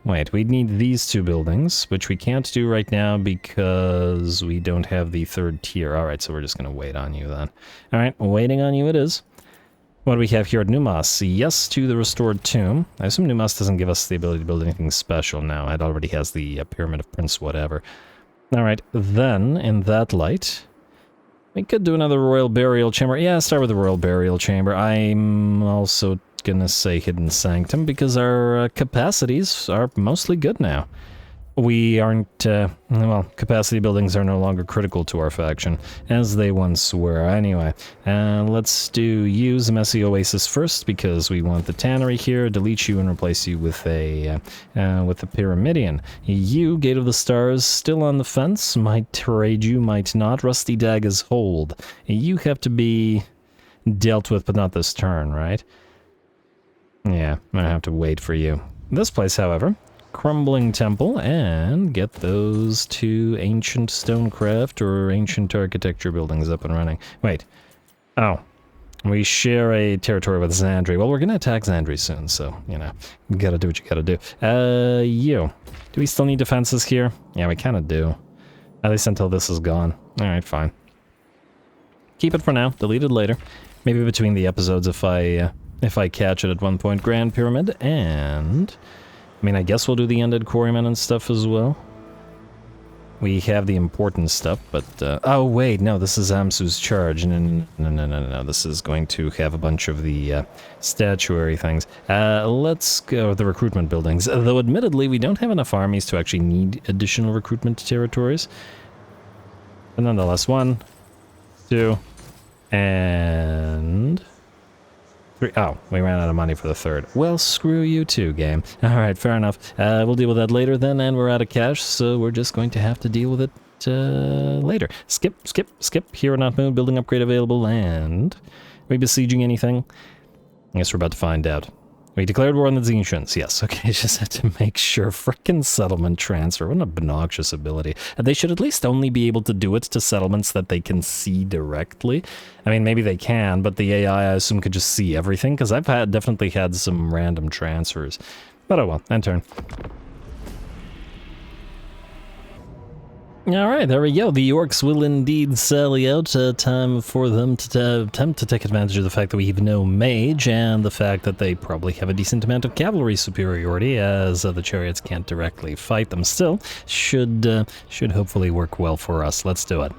wait, we'd need these 2 buildings, which we can't do right now because we don't have the 3rd tier. Alright, so we're just gonna wait on you then. Alright, waiting on you it is. What do we have here at Numas? Yes to the Restored Tomb. I assume Numas doesn't give us the ability to build anything special now. It already has the Pyramid of Prince whatever. Alright, then, in that light, we could do another Royal Burial Chamber. Yeah, start with the Royal Burial Chamber. I'm also gonna say Hidden Sanctum, because our capacities are mostly good now. we aren't, well, capacity buildings are no longer critical to our faction, as they once were. Anyway, let's use a messy oasis first, because we want the tannery here, delete you and replace you with a pyramidion. You, Gate of the Stars, still on the fence, might trade you, might not. Rusty Daggers hold. You have to be dealt with, but not this turn, right? Yeah, I'm gonna have to wait for you. This place, however, Crumbling Temple, and get those two ancient stonecraft or ancient architecture buildings up and running. Wait. Oh. We share a territory with Xandri. Well, we're gonna attack Xandri soon, so, you know, you gotta do what you gotta do. You. Do we still need defenses here? Yeah, we kinda do. At least until this is gone. Alright, fine. Keep it for now, delete it later. Maybe between the episodes if I catch it at one point. Grand Pyramid, and I mean, I guess we'll do the Undead Quarrymen and stuff as well. We have the important stuff, but, oh wait, no, this is Amsu's charge. No, this is going to have a bunch of the, statuary things. Let's go with the recruitment buildings. Though, admittedly, we don't have enough armies to actually need additional recruitment territories. But nonetheless, 1, 2, and 3. Oh, we ran out of money for the 3rd. Well, screw you too, game. Alright, fair enough. We'll deal with that later then, and we're out of cash, so we're just going to have to deal with it later. Skip. Hero not moved, building upgrade available, and... Are we besieging anything? I guess we're about to find out. We declared war on the Zenitians. Yes, okay, just have to make sure. Frickin' settlement transfer. What an obnoxious ability. They should at least only be able to do it to settlements that they can see directly. I mean, maybe they can, but the AI, I assume, could just see everything, because I've definitely had some random transfers. But oh well, end turn. Alright, there we go. The orcs will indeed sally out. Time for them to attempt to take advantage of the fact that we have no mage, and the fact that they probably have a decent amount of cavalry superiority, as the chariots can't directly fight them. Still, should hopefully work well for us. Let's do it.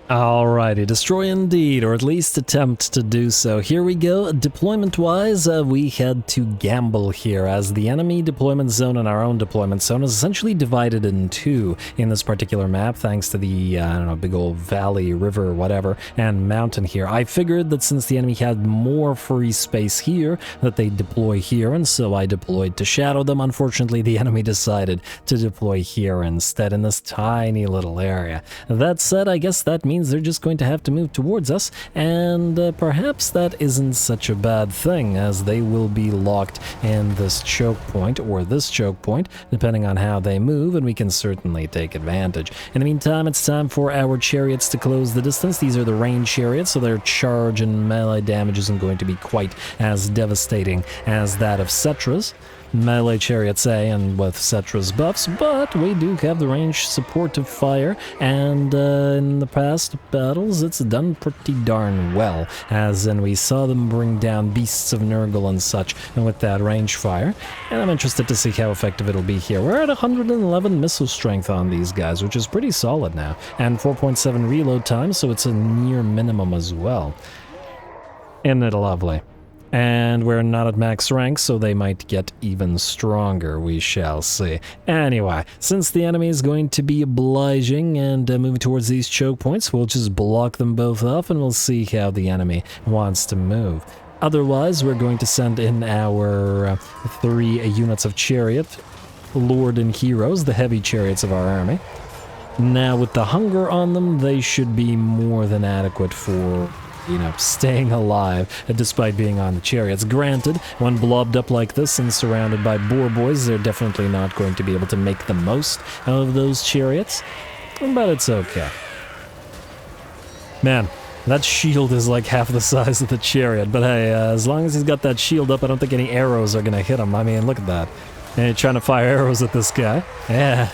Alrighty, destroy indeed, or at least attempt to do so. Here we go. Deployment-wise, we had to gamble here, as the enemy deployment zone and our own deployment zone is essentially divided in two in this particular map, thanks to the, I don't know, big old valley, river, whatever, and mountain here. I figured that since the enemy had more free space here, that they'd deploy here, and so I deployed to shadow them. Unfortunately, the enemy decided to deploy here instead, in this tiny little area. That said, I guess that means they're just going to have to move towards us, and perhaps that isn't such a bad thing, as they will be locked in this choke point, or this choke point, depending on how they move, and we can certainly take advantage. In the meantime, it's time for our chariots to close the distance. These are the range chariots, so their charge and melee damage isn't going to be quite as devastating as that of Settra's. Melee chariots and with Settra's buffs, but we do have the range supportive fire, and in the past battles it's done pretty darn well, as in we saw them bring down beasts of Nurgle and such, and with that range fire, and I'm interested to see how effective it'll be here. We're at 111 missile strength on these guys, which is pretty solid now, and 4.7 reload time, so it's a near minimum as well. Isn't it lovely? And we're not at max rank, so they might get even stronger, we shall see. Anyway, since the enemy is going to be obliging and moving towards these choke points, we'll just block them both off and we'll see how the enemy wants to move. Otherwise, we're going to send in our 3 units of chariot, Lord and Heroes, the heavy chariots of our army. Now, with the hunger on them, they should be more than adequate for, you know, staying alive, despite being on the chariots. Granted, when blobbed up like this and surrounded by boar boys, they're definitely not going to be able to make the most of those chariots, but it's okay. Man, that shield is like half the size of the chariot, but hey, as long as he's got that shield up, I don't think any arrows are gonna hit him. I mean, look at that. And trying to fire arrows at this guy. Yeah,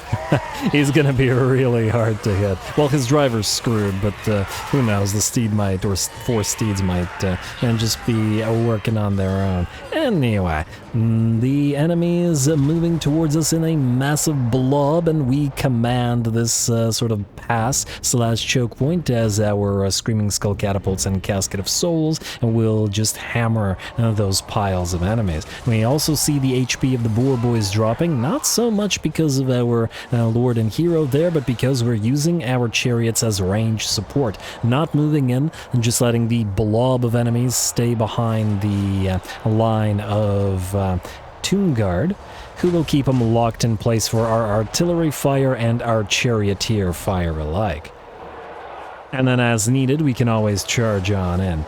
he's gonna be really hard to hit. Well, his driver's screwed, but who knows? The steed might, or 4 steeds might, and just be working on their own. Anyway, the enemy is moving towards us in a massive blob, and we command this sort of pass/choke point as our Screaming Skull catapults and Casket of Souls, and we'll just hammer those piles of enemies. We also see the HP of the Boar Boys dropping, not so much because of our Lord and Hero there, but because we're using our chariots as range support, not moving in and just letting the blob of enemies stay behind the line of Tomb Guard, who will keep them locked in place for our artillery fire and our charioteer fire alike. And then as needed, we can always charge on in.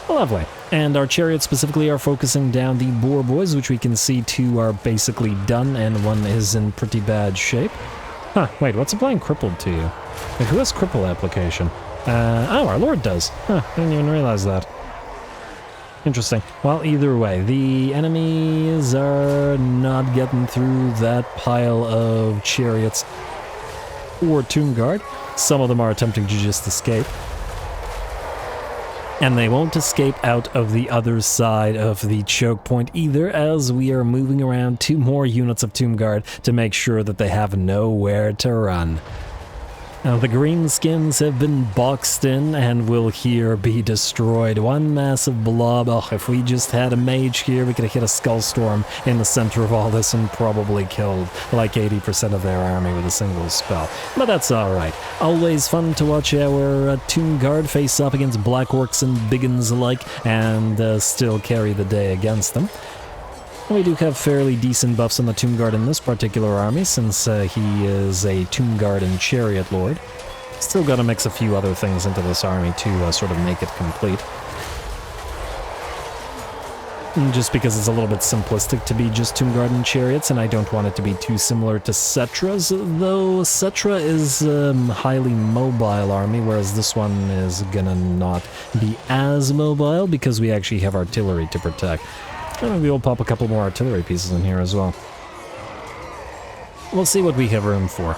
Lovely. And our chariots specifically are focusing down the Boar Boys, which we can see 2 are basically done and 1 is in pretty bad shape. Huh, wait, what's applying crippled to you? Wait, who has cripple application? Oh, our Lord does. Huh, I didn't even realize that. Interesting. Well, either way, the enemies are not getting through that pile of chariots or Tomb Guard. Some of them are attempting to just escape. And they won't escape out of the other side of the choke point either, as we are moving around 2 more units of Tomb Guard to make sure that they have nowhere to run. Now, the greenskins have been boxed in and will here be destroyed. One massive blob. Oh, if we just had a mage here, we could have hit a skull storm in the center of all this and probably killed like 80% of their army with a single spell. But that's alright. Always fun to watch our Tomb Guard face up against Black Orcs and Biggins alike and still carry the day against them. We do have fairly decent buffs on the Tomb Guard in this particular army, since he is a Tomb Guard and Chariot Lord. Still gotta mix a few other things into this army to sort of make it complete. Just because it's a little bit simplistic to be just Tomb Guard and Chariots, and I don't want it to be too similar to Settra's, though Settra is a highly mobile army, whereas this one is gonna not be as mobile because we actually have artillery to protect. Maybe we'll pop a couple more artillery pieces in here as well. We'll see what we have room for.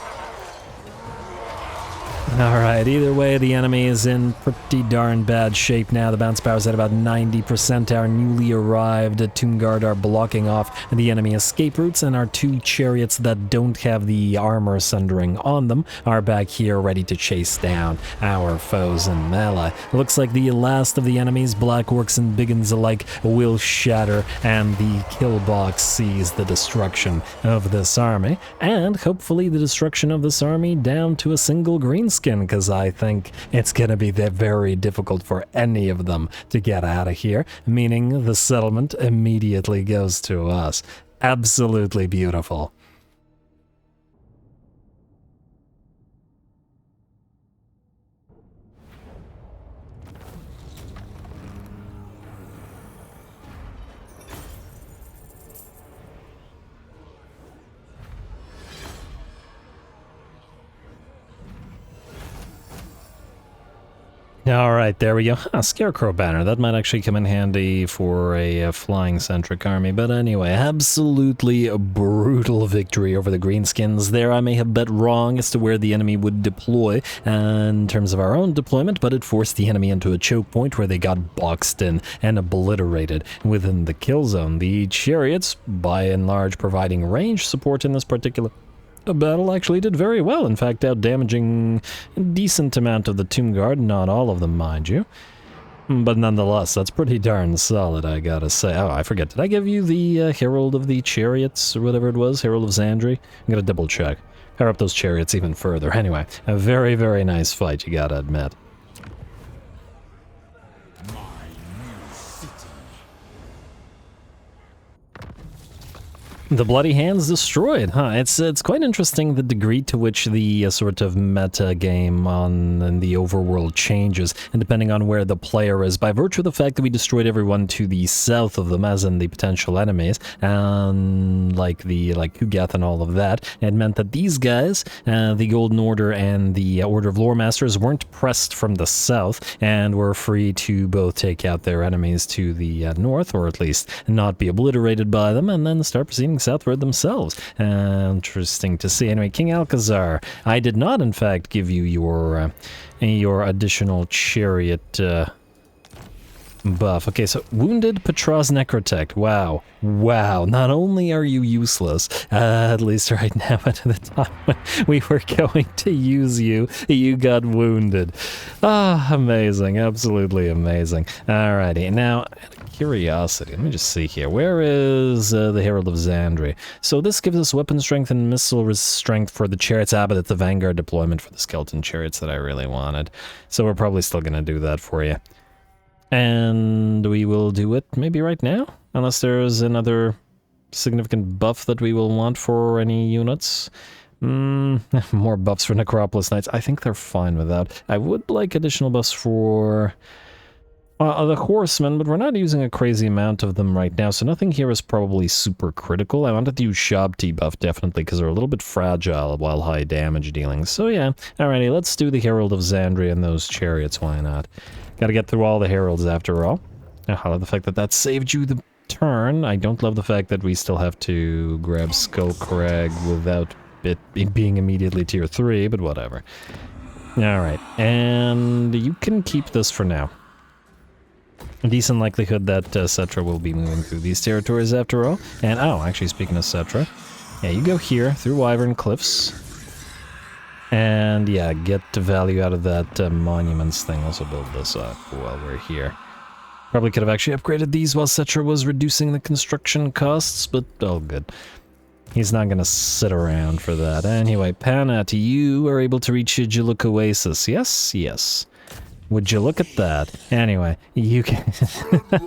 Alright, either way, the enemy is in pretty darn bad shape now. The bounce power's at about 90%. Our newly arrived Tomb Guard are blocking off the enemy escape routes, and our 2 chariots that don't have the armor sundering on them are back here ready to chase down our foes in melee. It looks like the last of the enemies, Black Orcs and Biggins alike, will shatter, and the kill box sees the destruction of this army, and hopefully the destruction of this army down to a single greenskin, because I think it's going to be very difficult for any of them to get out of here, meaning the settlement immediately goes to us. Absolutely beautiful. Alright, there we go. Scarecrow banner. That might actually come in handy for a flying-centric army. But anyway, absolutely a brutal victory over the Greenskins there. I may have bet wrong as to where the enemy would deploy in terms of our own deployment, but it forced the enemy into a choke point where they got boxed in and obliterated within the kill zone. The chariots, by and large, providing range support in this particular battle, actually did very well, in fact out-damaging a decent amount of the Tomb Guard, not all of them, mind you. But nonetheless, that's pretty darn solid, I gotta say. Oh, I forget, did I give you the Herald of the Chariots, or whatever it was? Herald of Zandri? I'm gonna double check. Power up those chariots even further. Anyway, a very, very nice fight, you gotta admit. The Bloody Hands destroyed, huh? It's quite interesting the degree to which the sort of meta game on the overworld changes, and depending on where the player is, by virtue of the fact that we destroyed everyone to the south of them, as in the potential enemies, and like Kugath and all of that, it meant that these guys, the Golden Order and the Order of Lore Masters, weren't pressed from the south, and were free to both take out their enemies to the north, or at least not be obliterated by them, and then start proceeding moving southward themselves. Interesting to see. Anyway, King Alcazar, I did not, in fact, give you your additional chariot buff. Okay, so Wounded Patras Necrotect. Wow. Wow. Not only are you useless, at least right now, but at the time when we were going to use you, you got wounded. Ah, amazing. Absolutely amazing. Alrighty, now, out of curiosity, let me just see here. Where is the Herald of Xandri? So this gives us weapon strength and missile strength for the chariots. Ah, but it's the Vanguard deployment for the skeleton chariots that I really wanted. So we're probably still going to do that for you. And we will do it maybe right now, unless there's another significant buff that we will want for any units. More buffs for Necropolis Knights. I think they're fine with that. I would like additional buffs for the Horsemen, but we're not using a crazy amount of them right now, so nothing here is probably super critical. I wanted to use Shabti buff, definitely, because they're a little bit fragile while high damage dealing. So yeah, alrighty, let's do the Herald of Xandri and those chariots, why not? Gotta get through all the heralds after all. I love the fact that that saved you the turn. I don't love the fact that we still have to grab Skullcrag without it being immediately tier 3, but whatever. Alright, and you can keep this for now. A decent likelihood that Settra will be moving through these territories after all. And, oh, actually speaking of Settra, yeah, you go here, through Wyvern Cliffs. And yeah, get the value out of that monuments thing. Also build this up while we're here. Probably could have actually upgraded these while Settra was reducing the construction costs, but all good. He's not gonna sit around for that. Anyway, Panat, you are able to reach Ijiluk Oasis. Yes? Yes. Would you look at that? Anyway, you can...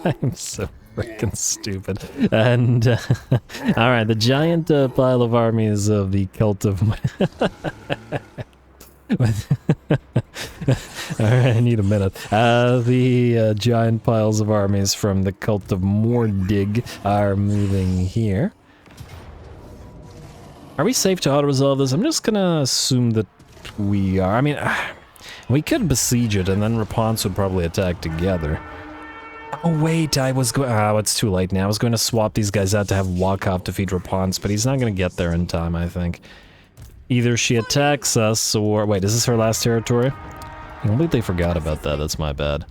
I'm so freaking stupid. And, alright, the giant pile of armies of the Cult of... Alright, I need a minute. The giant piles of armies from the Cult of Mordig are moving here. Are we safe to auto-resolve this? I'm just gonna assume that we are. I mean, we could besiege it and then Rapance would probably attack together. Oh wait, I was going... Oh, it's too late now. I was going to swap these guys out to have Walkoff defeat Rapance, but he's not going to get there in time, I think. Either she attacks us or... Wait, is this her last territory? I completely forgot about that, that's my bad.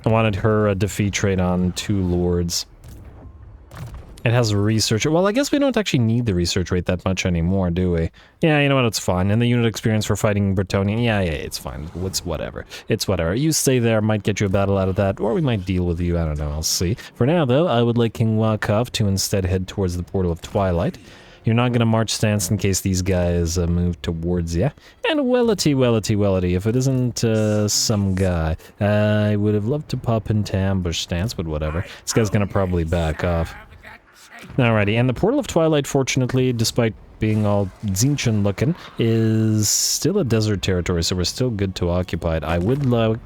I wanted her defeat trait on 2 lords. It has a research... Well, I guess we don't actually need the research rate that much anymore, do we? Yeah, you know what, it's fine. And the unit experience for fighting Bretonnian... Yeah, it's fine. It's whatever. It's whatever. You stay there, might get you a battle out of that, or we might deal with you, I don't know, I'll see. For now, though, I would like King Wakov to instead head towards the Portal of Twilight. You're not gonna march stance in case these guys move towards you. And wellity, if it isn't some guy. I would have loved to pop into ambush stance, but whatever. This guy's gonna probably back off. Alrighty, and the Portal of Twilight, fortunately, despite being all Tzeentchen looking, is still a desert territory, so we're still good to occupy it. I would love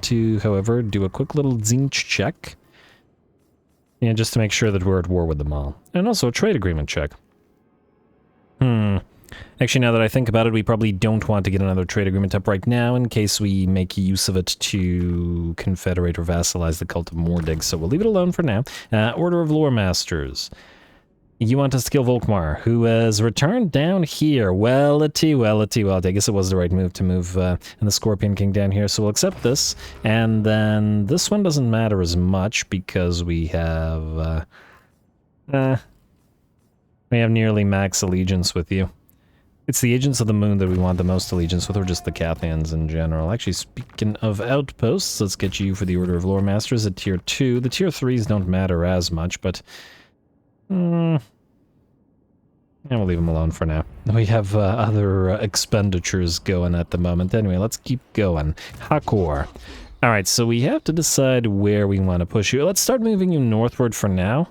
to, however, do a quick little Tzeentch check. Yeah, just to make sure that we're at war with them all. And also a trade agreement check. Actually, now that I think about it, we probably don't want to get another trade agreement up right now in case we make use of it to confederate or vassalize the Cult of Mordig, so we'll leave it alone for now. Order of Lore Masters. You want us to kill Volkmar, who has returned down here. Wellity. I guess it was the right move to move and the Scorpion King down here, so we'll accept this. And then this one doesn't matter as much because we have nearly max allegiance with you. It's the Agents of the Moon that we want the most allegiance with, or just the Cathians in general. Actually, speaking of outposts, let's get you for the Order of Lore Masters at tier 2. The tier 3s don't matter as much, but... yeah, we'll leave them alone for now. We have other expenditures going at the moment. Anyway, let's keep going. Hakor. Alright, so we have to decide where we want to push you. Let's start moving you northward for now.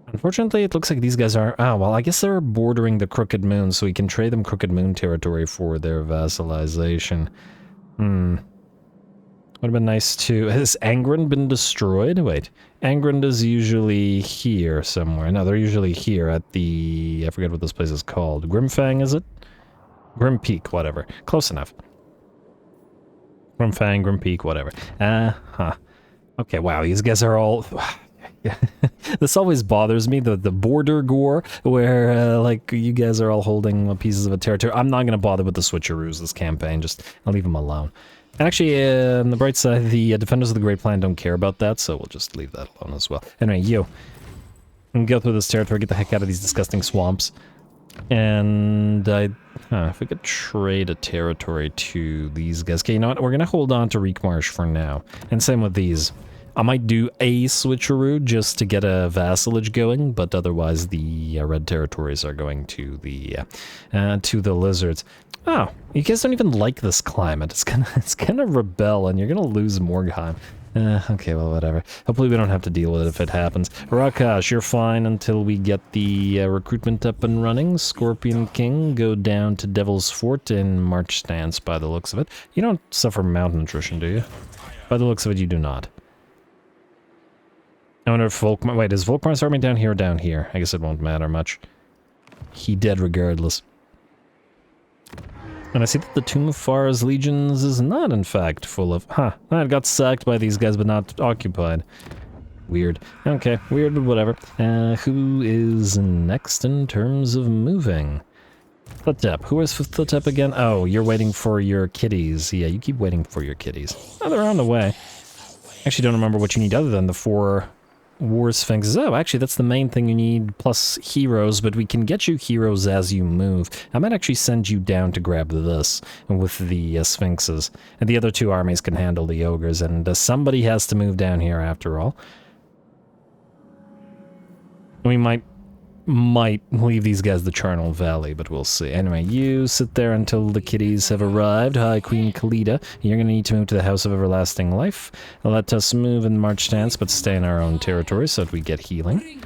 Unfortunately, it looks like these guys are... Oh, well, I guess they're bordering the Crooked Moon, so we can trade them Crooked Moon territory for their vassalization. Would have been nice to... Has Angren been destroyed? Wait. Angren is usually here somewhere. No, they're usually here at the... I forget what this place is called. Grimfang, is it? Grim Peak, whatever. Close enough. Grimfang, Grim Peak, whatever. Okay, wow, these guys are all... This always bothers me, the border gore, where, like, you guys are all holding pieces of a territory. I'm not going to bother with the switcheroos this campaign, just, I'll leave them alone. And actually, on the bright side, the Defenders of the Great Plan don't care about that, so we'll just leave that alone as well. Anyway, you. And go through this territory, get the heck out of these disgusting swamps. And if we could trade a territory to these guys. Okay, you know what? We're going to hold on to Reekmarsh for now. And same with these. I might do a switcheroo just to get a vassalage going, but otherwise the red territories are going to the lizards. Oh, you guys don't even like this climate. It's gonna rebel, and you're gonna lose Morgheim. Okay, well, whatever. Hopefully we don't have to deal with it if it happens. Rakash, you're fine until we get the recruitment up and running. Scorpion King, go down to Devil's Fort in March stance by the looks of it. You don't suffer mountain attrition, do you? By the looks of it, you do not. I wonder if Volkmar... Wait, is Volkmar's army down here or down here? I guess it won't matter much. He dead regardless. And I see that the Tomb of Far's legions is not, in fact, full of... Huh. It got sacked by these guys, but not occupied. Weird. Okay, weird, but whatever. Who is next in terms of moving? Khatep. Who is Khatep again? Oh, you're waiting for your kitties. Yeah, you keep waiting for your kitties. Oh, they're on the way. Actually, don't remember what you need other than the 4... War Sphinxes. Oh, actually, that's the main thing you need, plus heroes, but we can get you heroes as you move. I might actually send you down to grab this with the Sphinxes. And the other 2 armies can handle the ogres, and somebody has to move down here after all. We might leave these guys the Charnel Valley, but we'll see. Anyway, you sit there until the kitties have arrived. Hi, Queen Khalida. You're going to need to move to the House of Everlasting Life. Let us move in March stance, but stay in our own territory so that we get healing.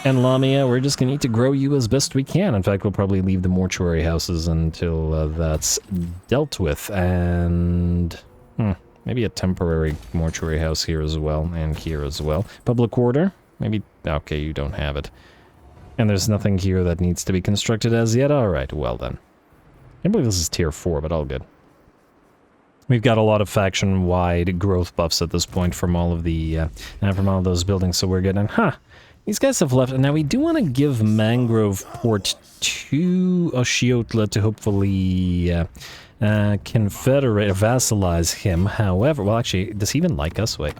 And Lamia, we're just going to need to grow you as best we can. In fact, we'll probably leave the mortuary houses until that's dealt with. And... maybe a temporary mortuary house here as well, and here as well. Public order? Maybe... Okay, you don't have it. And there's nothing here that needs to be constructed as yet? Alright, well then. I believe this is tier 4, but all good. We've got a lot of faction-wide growth buffs at this point from all of the, from all of those buildings, so we're good. And, these guys have left. Now, we do want to give Mangrove Port to Oshiotla to hopefully, confederate, vassalize him. However, well, actually, does he even like us? Wait.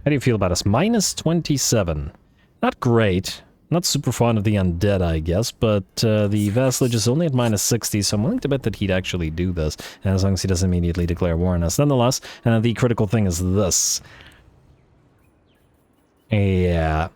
How do you feel about us? Minus 27. Not great. Not super fond of the undead, I guess, but the vassalage is only at minus 60, so I'm willing to bet that he'd actually do this, as long as he doesn't immediately declare war on us. Nonetheless, the critical thing is this. Yeah.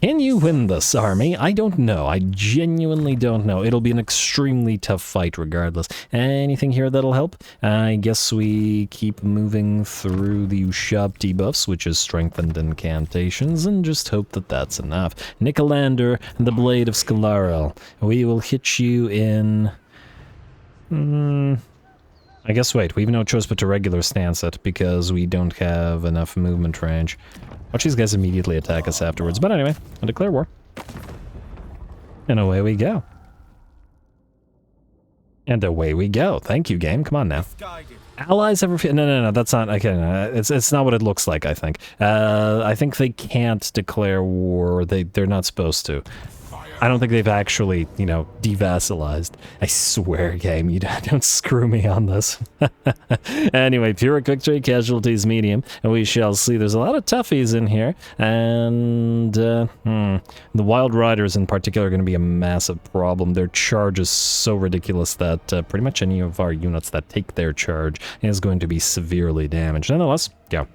Can you win this, army? I don't know. I genuinely don't know. It'll be an extremely tough fight regardless. Anything here that'll help? I guess we keep moving through the Ushab debuffs, which is strengthened incantations, and just hope that that's enough. Nicolander, the Blade of Skalarel. We will hit you in... I guess, wait, we have no choice but to regular stance it, because we don't have enough movement range. Watch these guys immediately attack us afterwards. But anyway, I'll declare war. And away we go. And away we go. Thank you, game. Come on now. Allies ever feel... No, that's not... Okay, no, it's not what it looks like, I think. I think they can't declare war. They're not supposed to. I don't think they've actually, you know, devassalized. I swear, game, you don't screw me on this. Anyway, Pyrrhic victory, casualties medium, and we shall see. There's a lot of toughies in here, and the Wild Riders in particular are going to be a massive problem. Their charge is so ridiculous that pretty much any of our units that take their charge is going to be severely damaged. Nonetheless, go.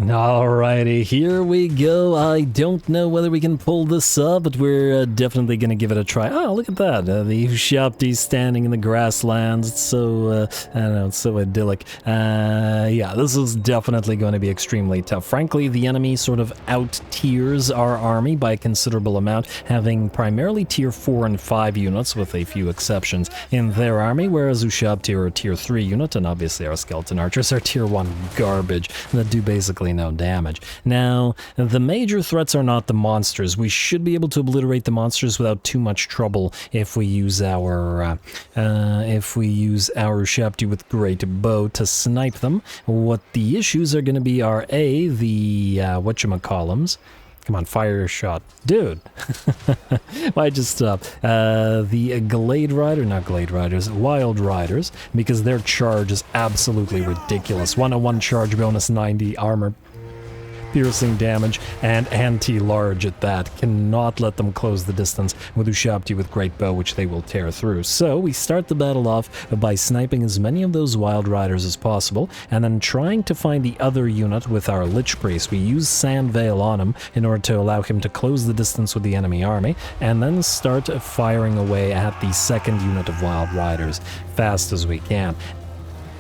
Alrighty, here we go. I don't know whether we can pull this up, but we're definitely going to give it a try. Oh, look at that. The Ushapti standing in the grasslands. It's so, I don't know, it's so idyllic. Yeah, this is definitely going to be extremely tough. Frankly, the enemy sort of out-tiers our army by a considerable amount, having primarily tier 4 and 5 units, with a few exceptions, in their army, whereas Ushapti are a tier 3 unit, and obviously our skeleton archers are tier 1 garbage that do basically absolutely no damage. Now, the major threats are not the monsters. We should be able to obliterate the monsters without too much trouble if we use our Shapti with Great Bow to snipe them. What the issues are going to be are the whatchamacallums. Come on, fire your shot. Dude! Why just stop? The Glade Rider, not Glade Riders, Wild Riders, because their charge is absolutely ridiculous. 101 charge bonus, 90 armor piercing damage, and anti-large at that. Cannot let them close the distance with Ushabti with Great Bow, which they will tear through. So we start the battle off by sniping as many of those Wild Riders as possible, and then trying to find the other unit with our Lich Priest. We use Sand Veil on him in order to allow him to close the distance with the enemy army, and then start firing away at the second unit of Wild Riders fast as we can.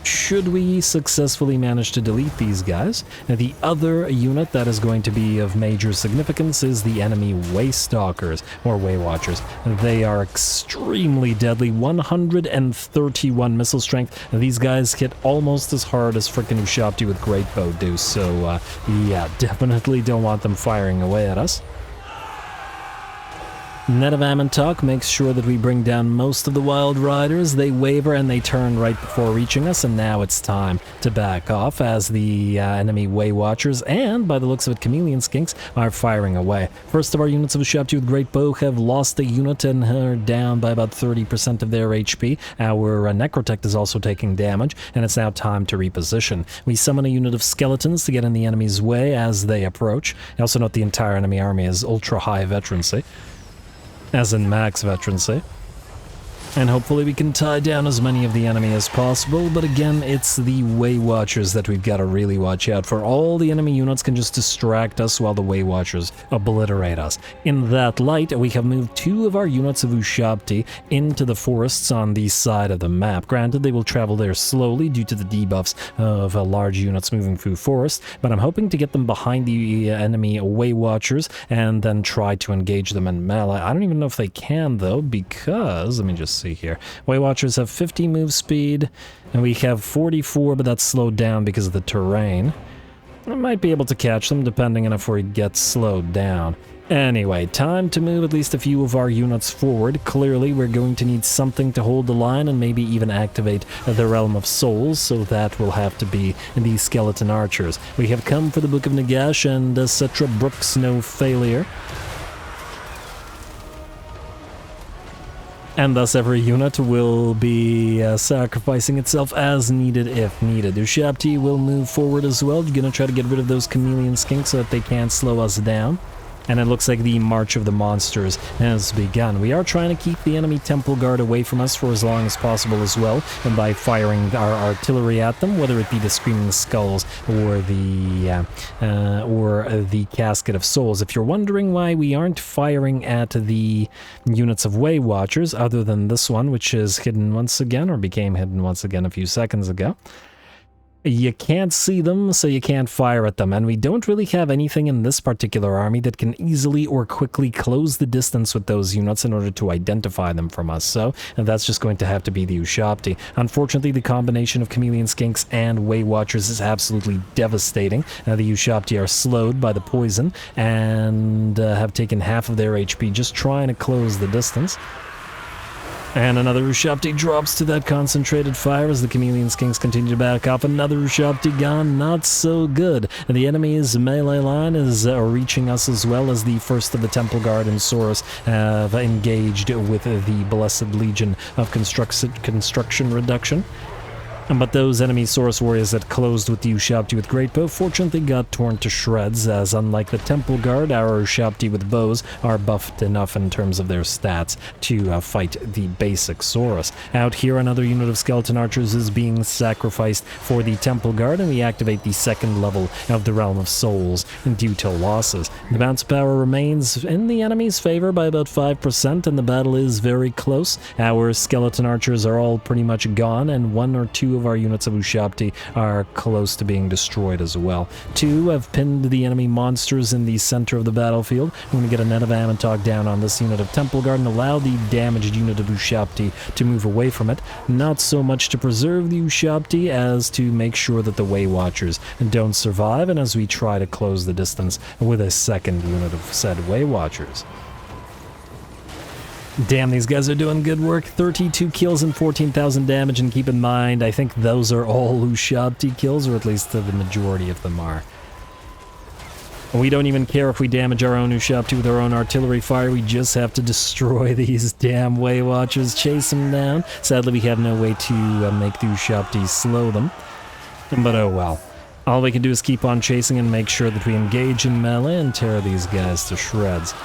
Should we successfully manage to delete these guys, the other unit that is going to be of major significance is the enemy Waystalkers, or Waywatchers. They are extremely deadly, 131 missile strength. These guys hit almost as hard as frickin' Ushabti with Great Bow do, so yeah, definitely don't want them firing away at us. Net of Amantok makes sure that we bring down most of the Wild Riders. They waver and they turn right before reaching us, and now it's time to back off as the enemy Waywatchers and, by the looks of it, Chameleon Skinks are firing away. First of our units of Ushabti with Great Bow have lost a unit and are down by about 30% of their HP. Our Necrotect is also taking damage, and it's now time to reposition. We summon a unit of Skeletons to get in the enemy's way as they approach. Also note the entire enemy army is ultra-high veterancy, as in max veterancy. And hopefully we can tie down as many of the enemy as possible, but again, it's the Waywatchers that we've got to really watch out for. All the enemy units can just distract us while the Waywatchers obliterate us. In that light, we have moved 2 of our units of Ushabti into the forests on the side of the map. Granted, they will travel there slowly due to the debuffs of large units moving through forest, but I'm hoping to get them behind the enemy Waywatchers and then try to engage them in melee. I don't even know if they can, though, because, let me just see here. Waywatchers have 50 move speed, and we have 44, but that's slowed down because of the terrain. I might be able to catch them, depending on if we get slowed down. Anyway, time to move at least a few of our units forward. Clearly, we're going to need something to hold the line and maybe even activate the Realm of Souls, so that will have to be the Skeleton Archers. We have come for the Book of Nagash, and Settra brooks no failure. And thus every unit will be sacrificing itself as needed if needed. Ushabti will move forward as well. You're going to try to get rid of those Chameleon Skinks so that they can't slow us down. And it looks like the March of the Monsters has begun. We are trying to keep the enemy Temple Guard away from us for as long as possible as well, and by firing our artillery at them, whether it be the Screaming Skulls or the Casket of Souls. If you're wondering why we aren't firing at the units of Waywatchers, other than this one, which is hidden once again, or became hidden once again a few seconds ago, you can't see them, so you can't fire at them, and we don't really have anything in this particular army that can easily or quickly close the distance with those units in order to identify them from us, so that's just going to have to be the Ushabti. Unfortunately, the combination of Chameleon Skinks and Waywatchers is absolutely devastating. The Ushabti are slowed by the poison and have taken half of their HP just trying to close the distance. And another Ushabti drops to that concentrated fire as the Chameleon Skinks continue to back off. Another Ushabti gone, not so good. And the enemy's melee line is reaching us as well as the first of the Temple Guard and Saurus have engaged with the Blessed Legion of Construction Reduction. But those enemy Saurus warriors that closed with the Ushabti with Great Bow fortunately got torn to shreds, as unlike the Temple Guard, our Ushabti with bows are buffed enough in terms of their stats to fight the basic Saurus. Out here, another unit of Skeleton Archers is being sacrificed for the Temple Guard, and we activate the second level of the Realm of Souls due to losses. The bounce power remains in the enemy's favor by about 5%, and the battle is very close. Our Skeleton Archers are all pretty much gone, and 1 or 2 2 of our units of Ushabti are close to being destroyed as well. 2 have pinned the enemy monsters in the center of the battlefield. We're going to get a net of Amantog down on this unit of Temple Guard and allow the damaged unit of Ushabti to move away from it. Not so much to preserve the Ushabti as to make sure that the Way Watchers don't survive, and as we try to close the distance with a second unit of said Way Watchers. Damn, these guys are doing good work. 32 kills and 14,000 damage, and keep in mind, I think those are all Ushabti kills, or at least the majority of them are. We don't even care if we damage our own Ushabti with our own artillery fire, we just have to destroy these damn Way Watchers, chase them down. Sadly, we have no way to make the Ushabti slow them, but oh well. All we can do is keep on chasing and make sure that we engage in melee and tear these guys to shreds.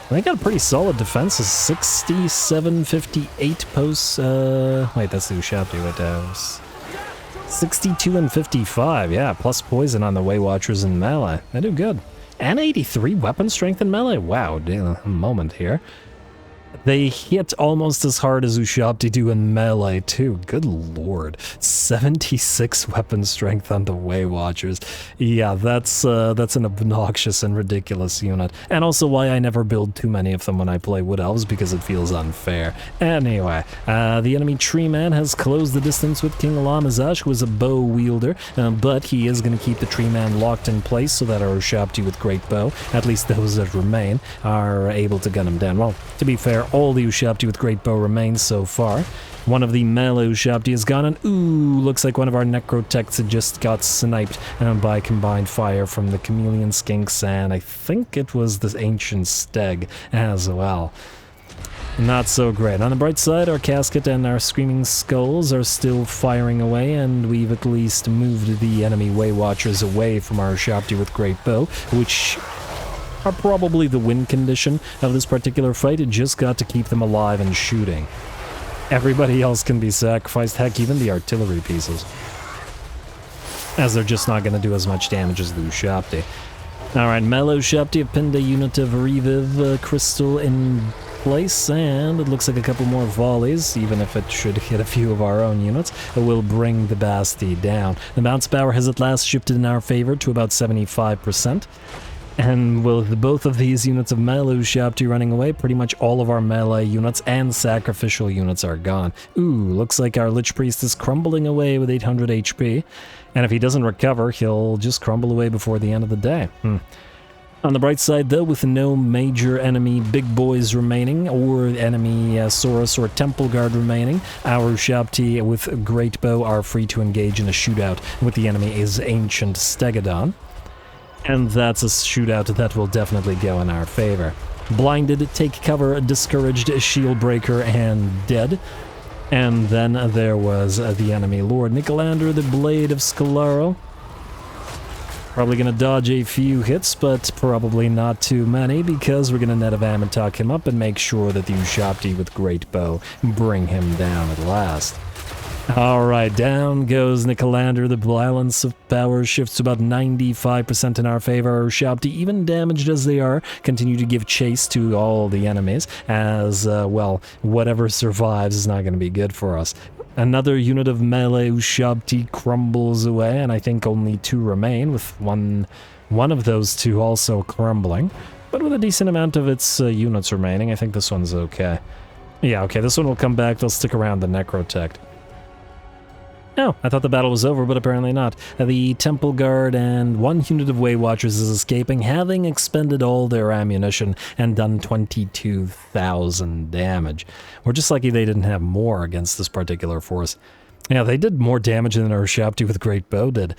They got a pretty solid defense, 67, 58 posts, wait, that's the Ushabti, what else? 62 and 55, yeah, plus poison on the Way Watchers in melee. They do good. And 83 weapon strength in melee, wow, a moment here. They hit almost as hard as Ushabti do in melee, too. Good lord. 76 weapon strength on the Way Watchers. Yeah, that's an obnoxious and ridiculous unit. And also why I never build too many of them when I play Wood Elves, because it feels unfair. Anyway, the enemy tree man has closed the distance with King Lamia, who is a bow wielder, but he is going to keep the tree man locked in place so that our Ushabti with great bow, at least those that remain, are able to gun him down. Well, to be fair, all the Ushabti with great bow remains so far. One of the melee Ushabti is gone, and ooh, looks like one of our Necrotechs had just got sniped by combined fire from the Chameleon Skinks, and I think it was the Ancient Steg as well. Not so great. On the bright side, our Casket and our Screaming Skulls are still firing away, and we've at least moved the enemy Way Watchers away from our Ushabti with great bow, which are probably the win condition of this particular fight. It just got to keep them alive and shooting. Everybody else can be sacrificed, heck, even the artillery pieces, as they're just not going to do as much damage as the Ushabti. Alright, melee Ushabti have pinned a unit of Reviv Crystal in place, and it looks like a couple more volleys, even if it should hit a few of our own units, it will bring the Basti down. The bounce power has at last shifted in our favor to about 75%. And with both of these units of melee Ushabti running away, pretty much all of our melee units and sacrificial units are gone. Ooh, looks like our Lich Priest is crumbling away with 800 HP. And if he doesn't recover, he'll just crumble away before the end of the day. On the bright side, though, with no major enemy big boys remaining, or enemy Saurus or Temple Guard remaining, our Ushabti with great bow are free to engage in a shootout with the enemy is Ancient Stegodon. And that's a shootout that will definitely go in our favor. Blinded, take cover, discouraged, shield breaker, and dead. And then there was the enemy Lord Nicolander, the Blade of Scalaro. Probably gonna dodge a few hits, but probably not too many, because we're gonna net of Amantog him up and make sure that the Ushabti with great bow bring him down at last. Alright, down goes Nicolander. The balance of power shifts to about 95% in our favor. Our Ushabti, even damaged as they are, continue to give chase to all the enemies, as, well, whatever survives is not going to be good for us. Another unit of melee Ushabti crumbles away, and I think only 2 remain, with one of those 2 also crumbling. But with a decent amount of its units remaining, I think this one's okay. Yeah, okay, this one will come back. They'll stick around the Necrotech. Oh, I thought the battle was over, but apparently not. The Temple Guard and 1 unit of Way Watchers is escaping, having expended all their ammunition and done 22,000 damage. We're just lucky they didn't have more against this particular force. Yeah, they did more damage than our Ushabti with great bow did.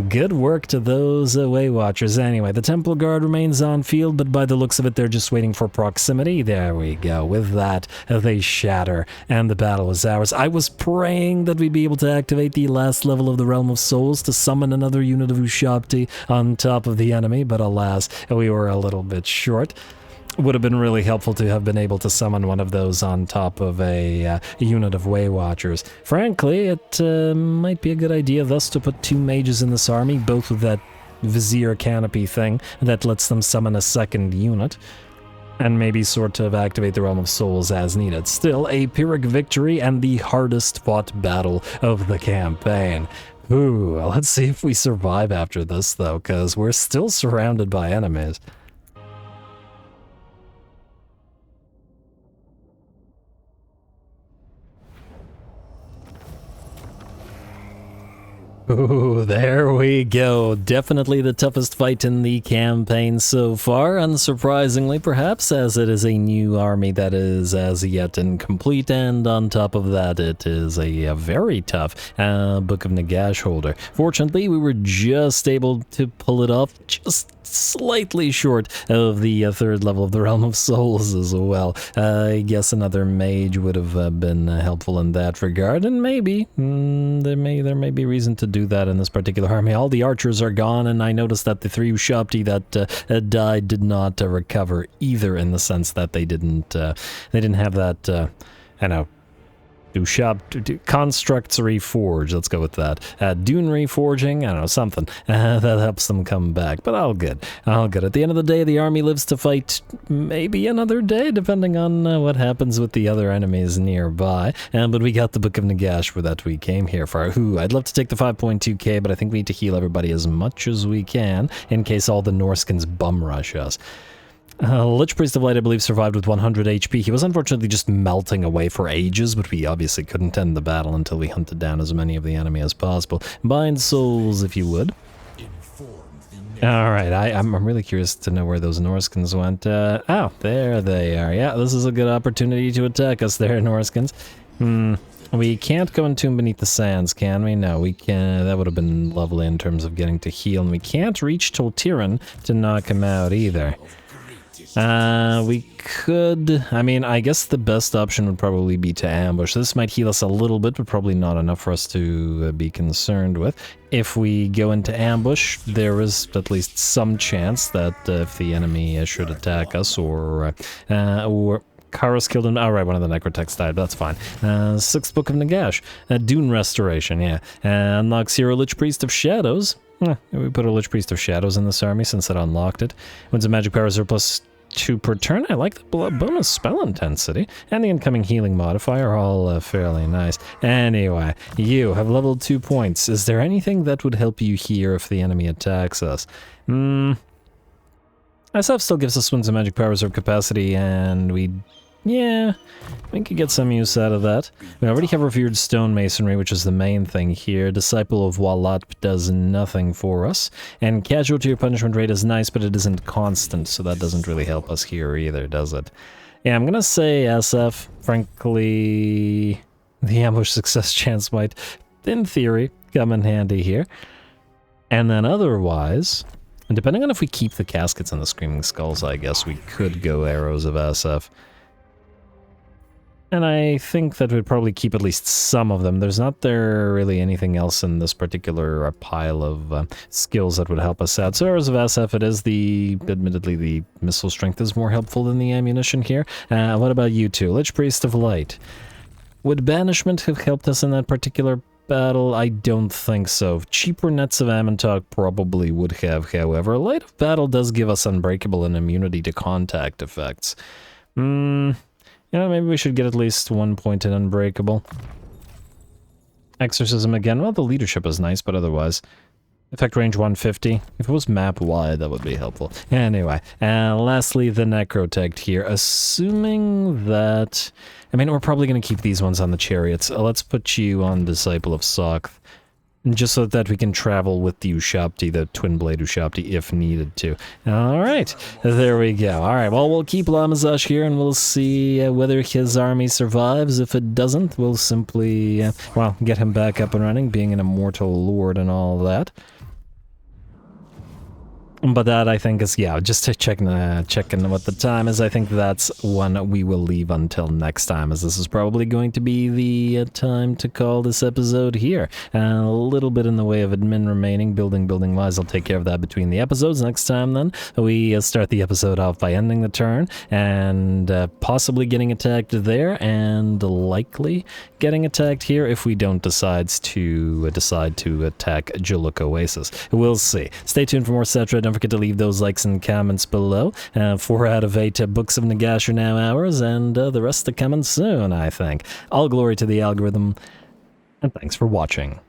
Good work to those Way Watchers. Anyway, the Temple Guard remains on field, but by the looks of it, they're just waiting for proximity. There we go. With that, they shatter, and the battle is ours. I was praying that we'd be able to activate the last level of the Realm of Souls to summon another unit of Ushabti on top of the enemy, but alas, we were a little bit short. Would have been really helpful to have been able to summon one of those on top of a unit of Way Watchers. Frankly, it might be a good idea thus to put 2 mages in this army, both with that Vizier canopy thing that lets them summon a second unit. and maybe sort of activate the Realm of Souls as needed. Still, a Pyrrhic victory and the hardest fought battle of the campaign. Ooh, let's see if we survive after this, though, because we're still surrounded by enemies. Ooh, there we go. Definitely the toughest fight in the campaign so far, unsurprisingly perhaps, as it is a new army that is as yet incomplete, and on top of that it is a very tough Book of Nagash holder. Fortunately, we were just able to pull it off, just slightly short of the third level of the Realm of Souls as well. I guess another mage would have been helpful in that regard, and maybe there may be reason to do that in this particular army. All the archers are gone, and I noticed that the 3 Ushapti that died did not recover either, in the sense that they didn't have that I know, constructs reforge, let's go with that. Dune reforging, I don't know, something that helps them come back, but all good. At the end of the day, the army lives to fight maybe another day, depending on what happens with the other enemies nearby. But we got the Book of Nagash for that we came here for. I'd love to take the 5.2k, but I think we need to heal everybody as much as we can, in case all the Norskins bum rush us. Lich Priest of Light, I believe, survived with 100 HP. He was unfortunately just melting away for ages, but we obviously couldn't end the battle until we hunted down as many of the enemy as possible. Bind souls, if you would. Alright, I'm really curious to know where those Norskins went. Oh, there they are. Yeah, this is a good opportunity to attack us there, Norskins. We can't go into Beneath the Sands, can we? No, we can. That would have been lovely in terms of getting to heal, and we can't reach Toltiran to knock him out either. We could, I mean, I guess the best option would probably be to ambush. This might heal us a little bit, but probably not enough for us to be concerned with. If we go into ambush, there is at least some chance that if the enemy should attack us, or Kara's killed him. Alright, one of the Necrotechs died, but that's fine. 6th Book of Nagash. Dune Restoration, yeah. Unlocks Hero Lich Priest of Shadows. We put a Lich Priest of Shadows in this army since it unlocked it. Wins a magic power reserve +2 per turn. I like the bonus spell intensity, and the incoming healing modifier, all fairly nice. Anyway, you have leveled 2 points. Is there anything that would help you here if the enemy attacks us? SF still gives us wins a magic power reserve capacity, and we could get some use out of that. We already have Revered Stonemasonry, which is the main thing here. Disciple of Walat does nothing for us. And Casualty or Punishment rate is nice, but it isn't constant, so that doesn't really help us here either, does it? Yeah, I'm gonna say SF. Frankly, the ambush success chance might, in theory, come in handy here. And then otherwise, and depending on if we keep the caskets and the Screaming Skulls, I guess we could go Arrows of SF. And I think that we'd probably keep at least some of them. There's not really anything else in this particular pile of skills that would help us out. So Arrows of SF, it is admittedly the missile strength is more helpful than the ammunition here. What about you two? Lich Priest of Light. Would Banishment have helped us in that particular battle? I don't think so. Cheaper Nets of Ammontok probably would have, however. Light of Battle does give us Unbreakable and immunity to contact effects. Yeah, maybe we should get at least 1 point in Unbreakable. Exorcism again. Well, the leadership is nice, but otherwise. Effect range 150. If it was map wide, that would be helpful. Anyway, lastly, the Necrotect here. Assuming that... I mean, we're probably going to keep these ones on the chariots. Let's put you on Disciple of Sokth. Just so that we can travel with the Ushapti, the Twin Blade Ushapti, if needed to. Alright, there we go. Alright, well, we'll keep Lamazash here, and we'll see whether his army survives. If it doesn't, we'll simply, well, get him back up and running, being an immortal lord and all that. But that, I think, is, yeah, just to checking what the time is, I think that's one we will leave until next time, as this is probably going to be the time to call this episode here. A little bit in the way of admin remaining, building-wise, I'll take care of that between the episodes. Next time, then, we start the episode off by ending the turn, and possibly getting attacked there, and likely getting attacked here if we don't decide to attack Juluk Oasis. We'll see. Stay tuned for more Settra. Don't don't forget to leave those likes and comments below. 4 out of 8 books of Nagash are now ours, and the rest are coming soon, I think. All glory to the algorithm, and thanks for watching.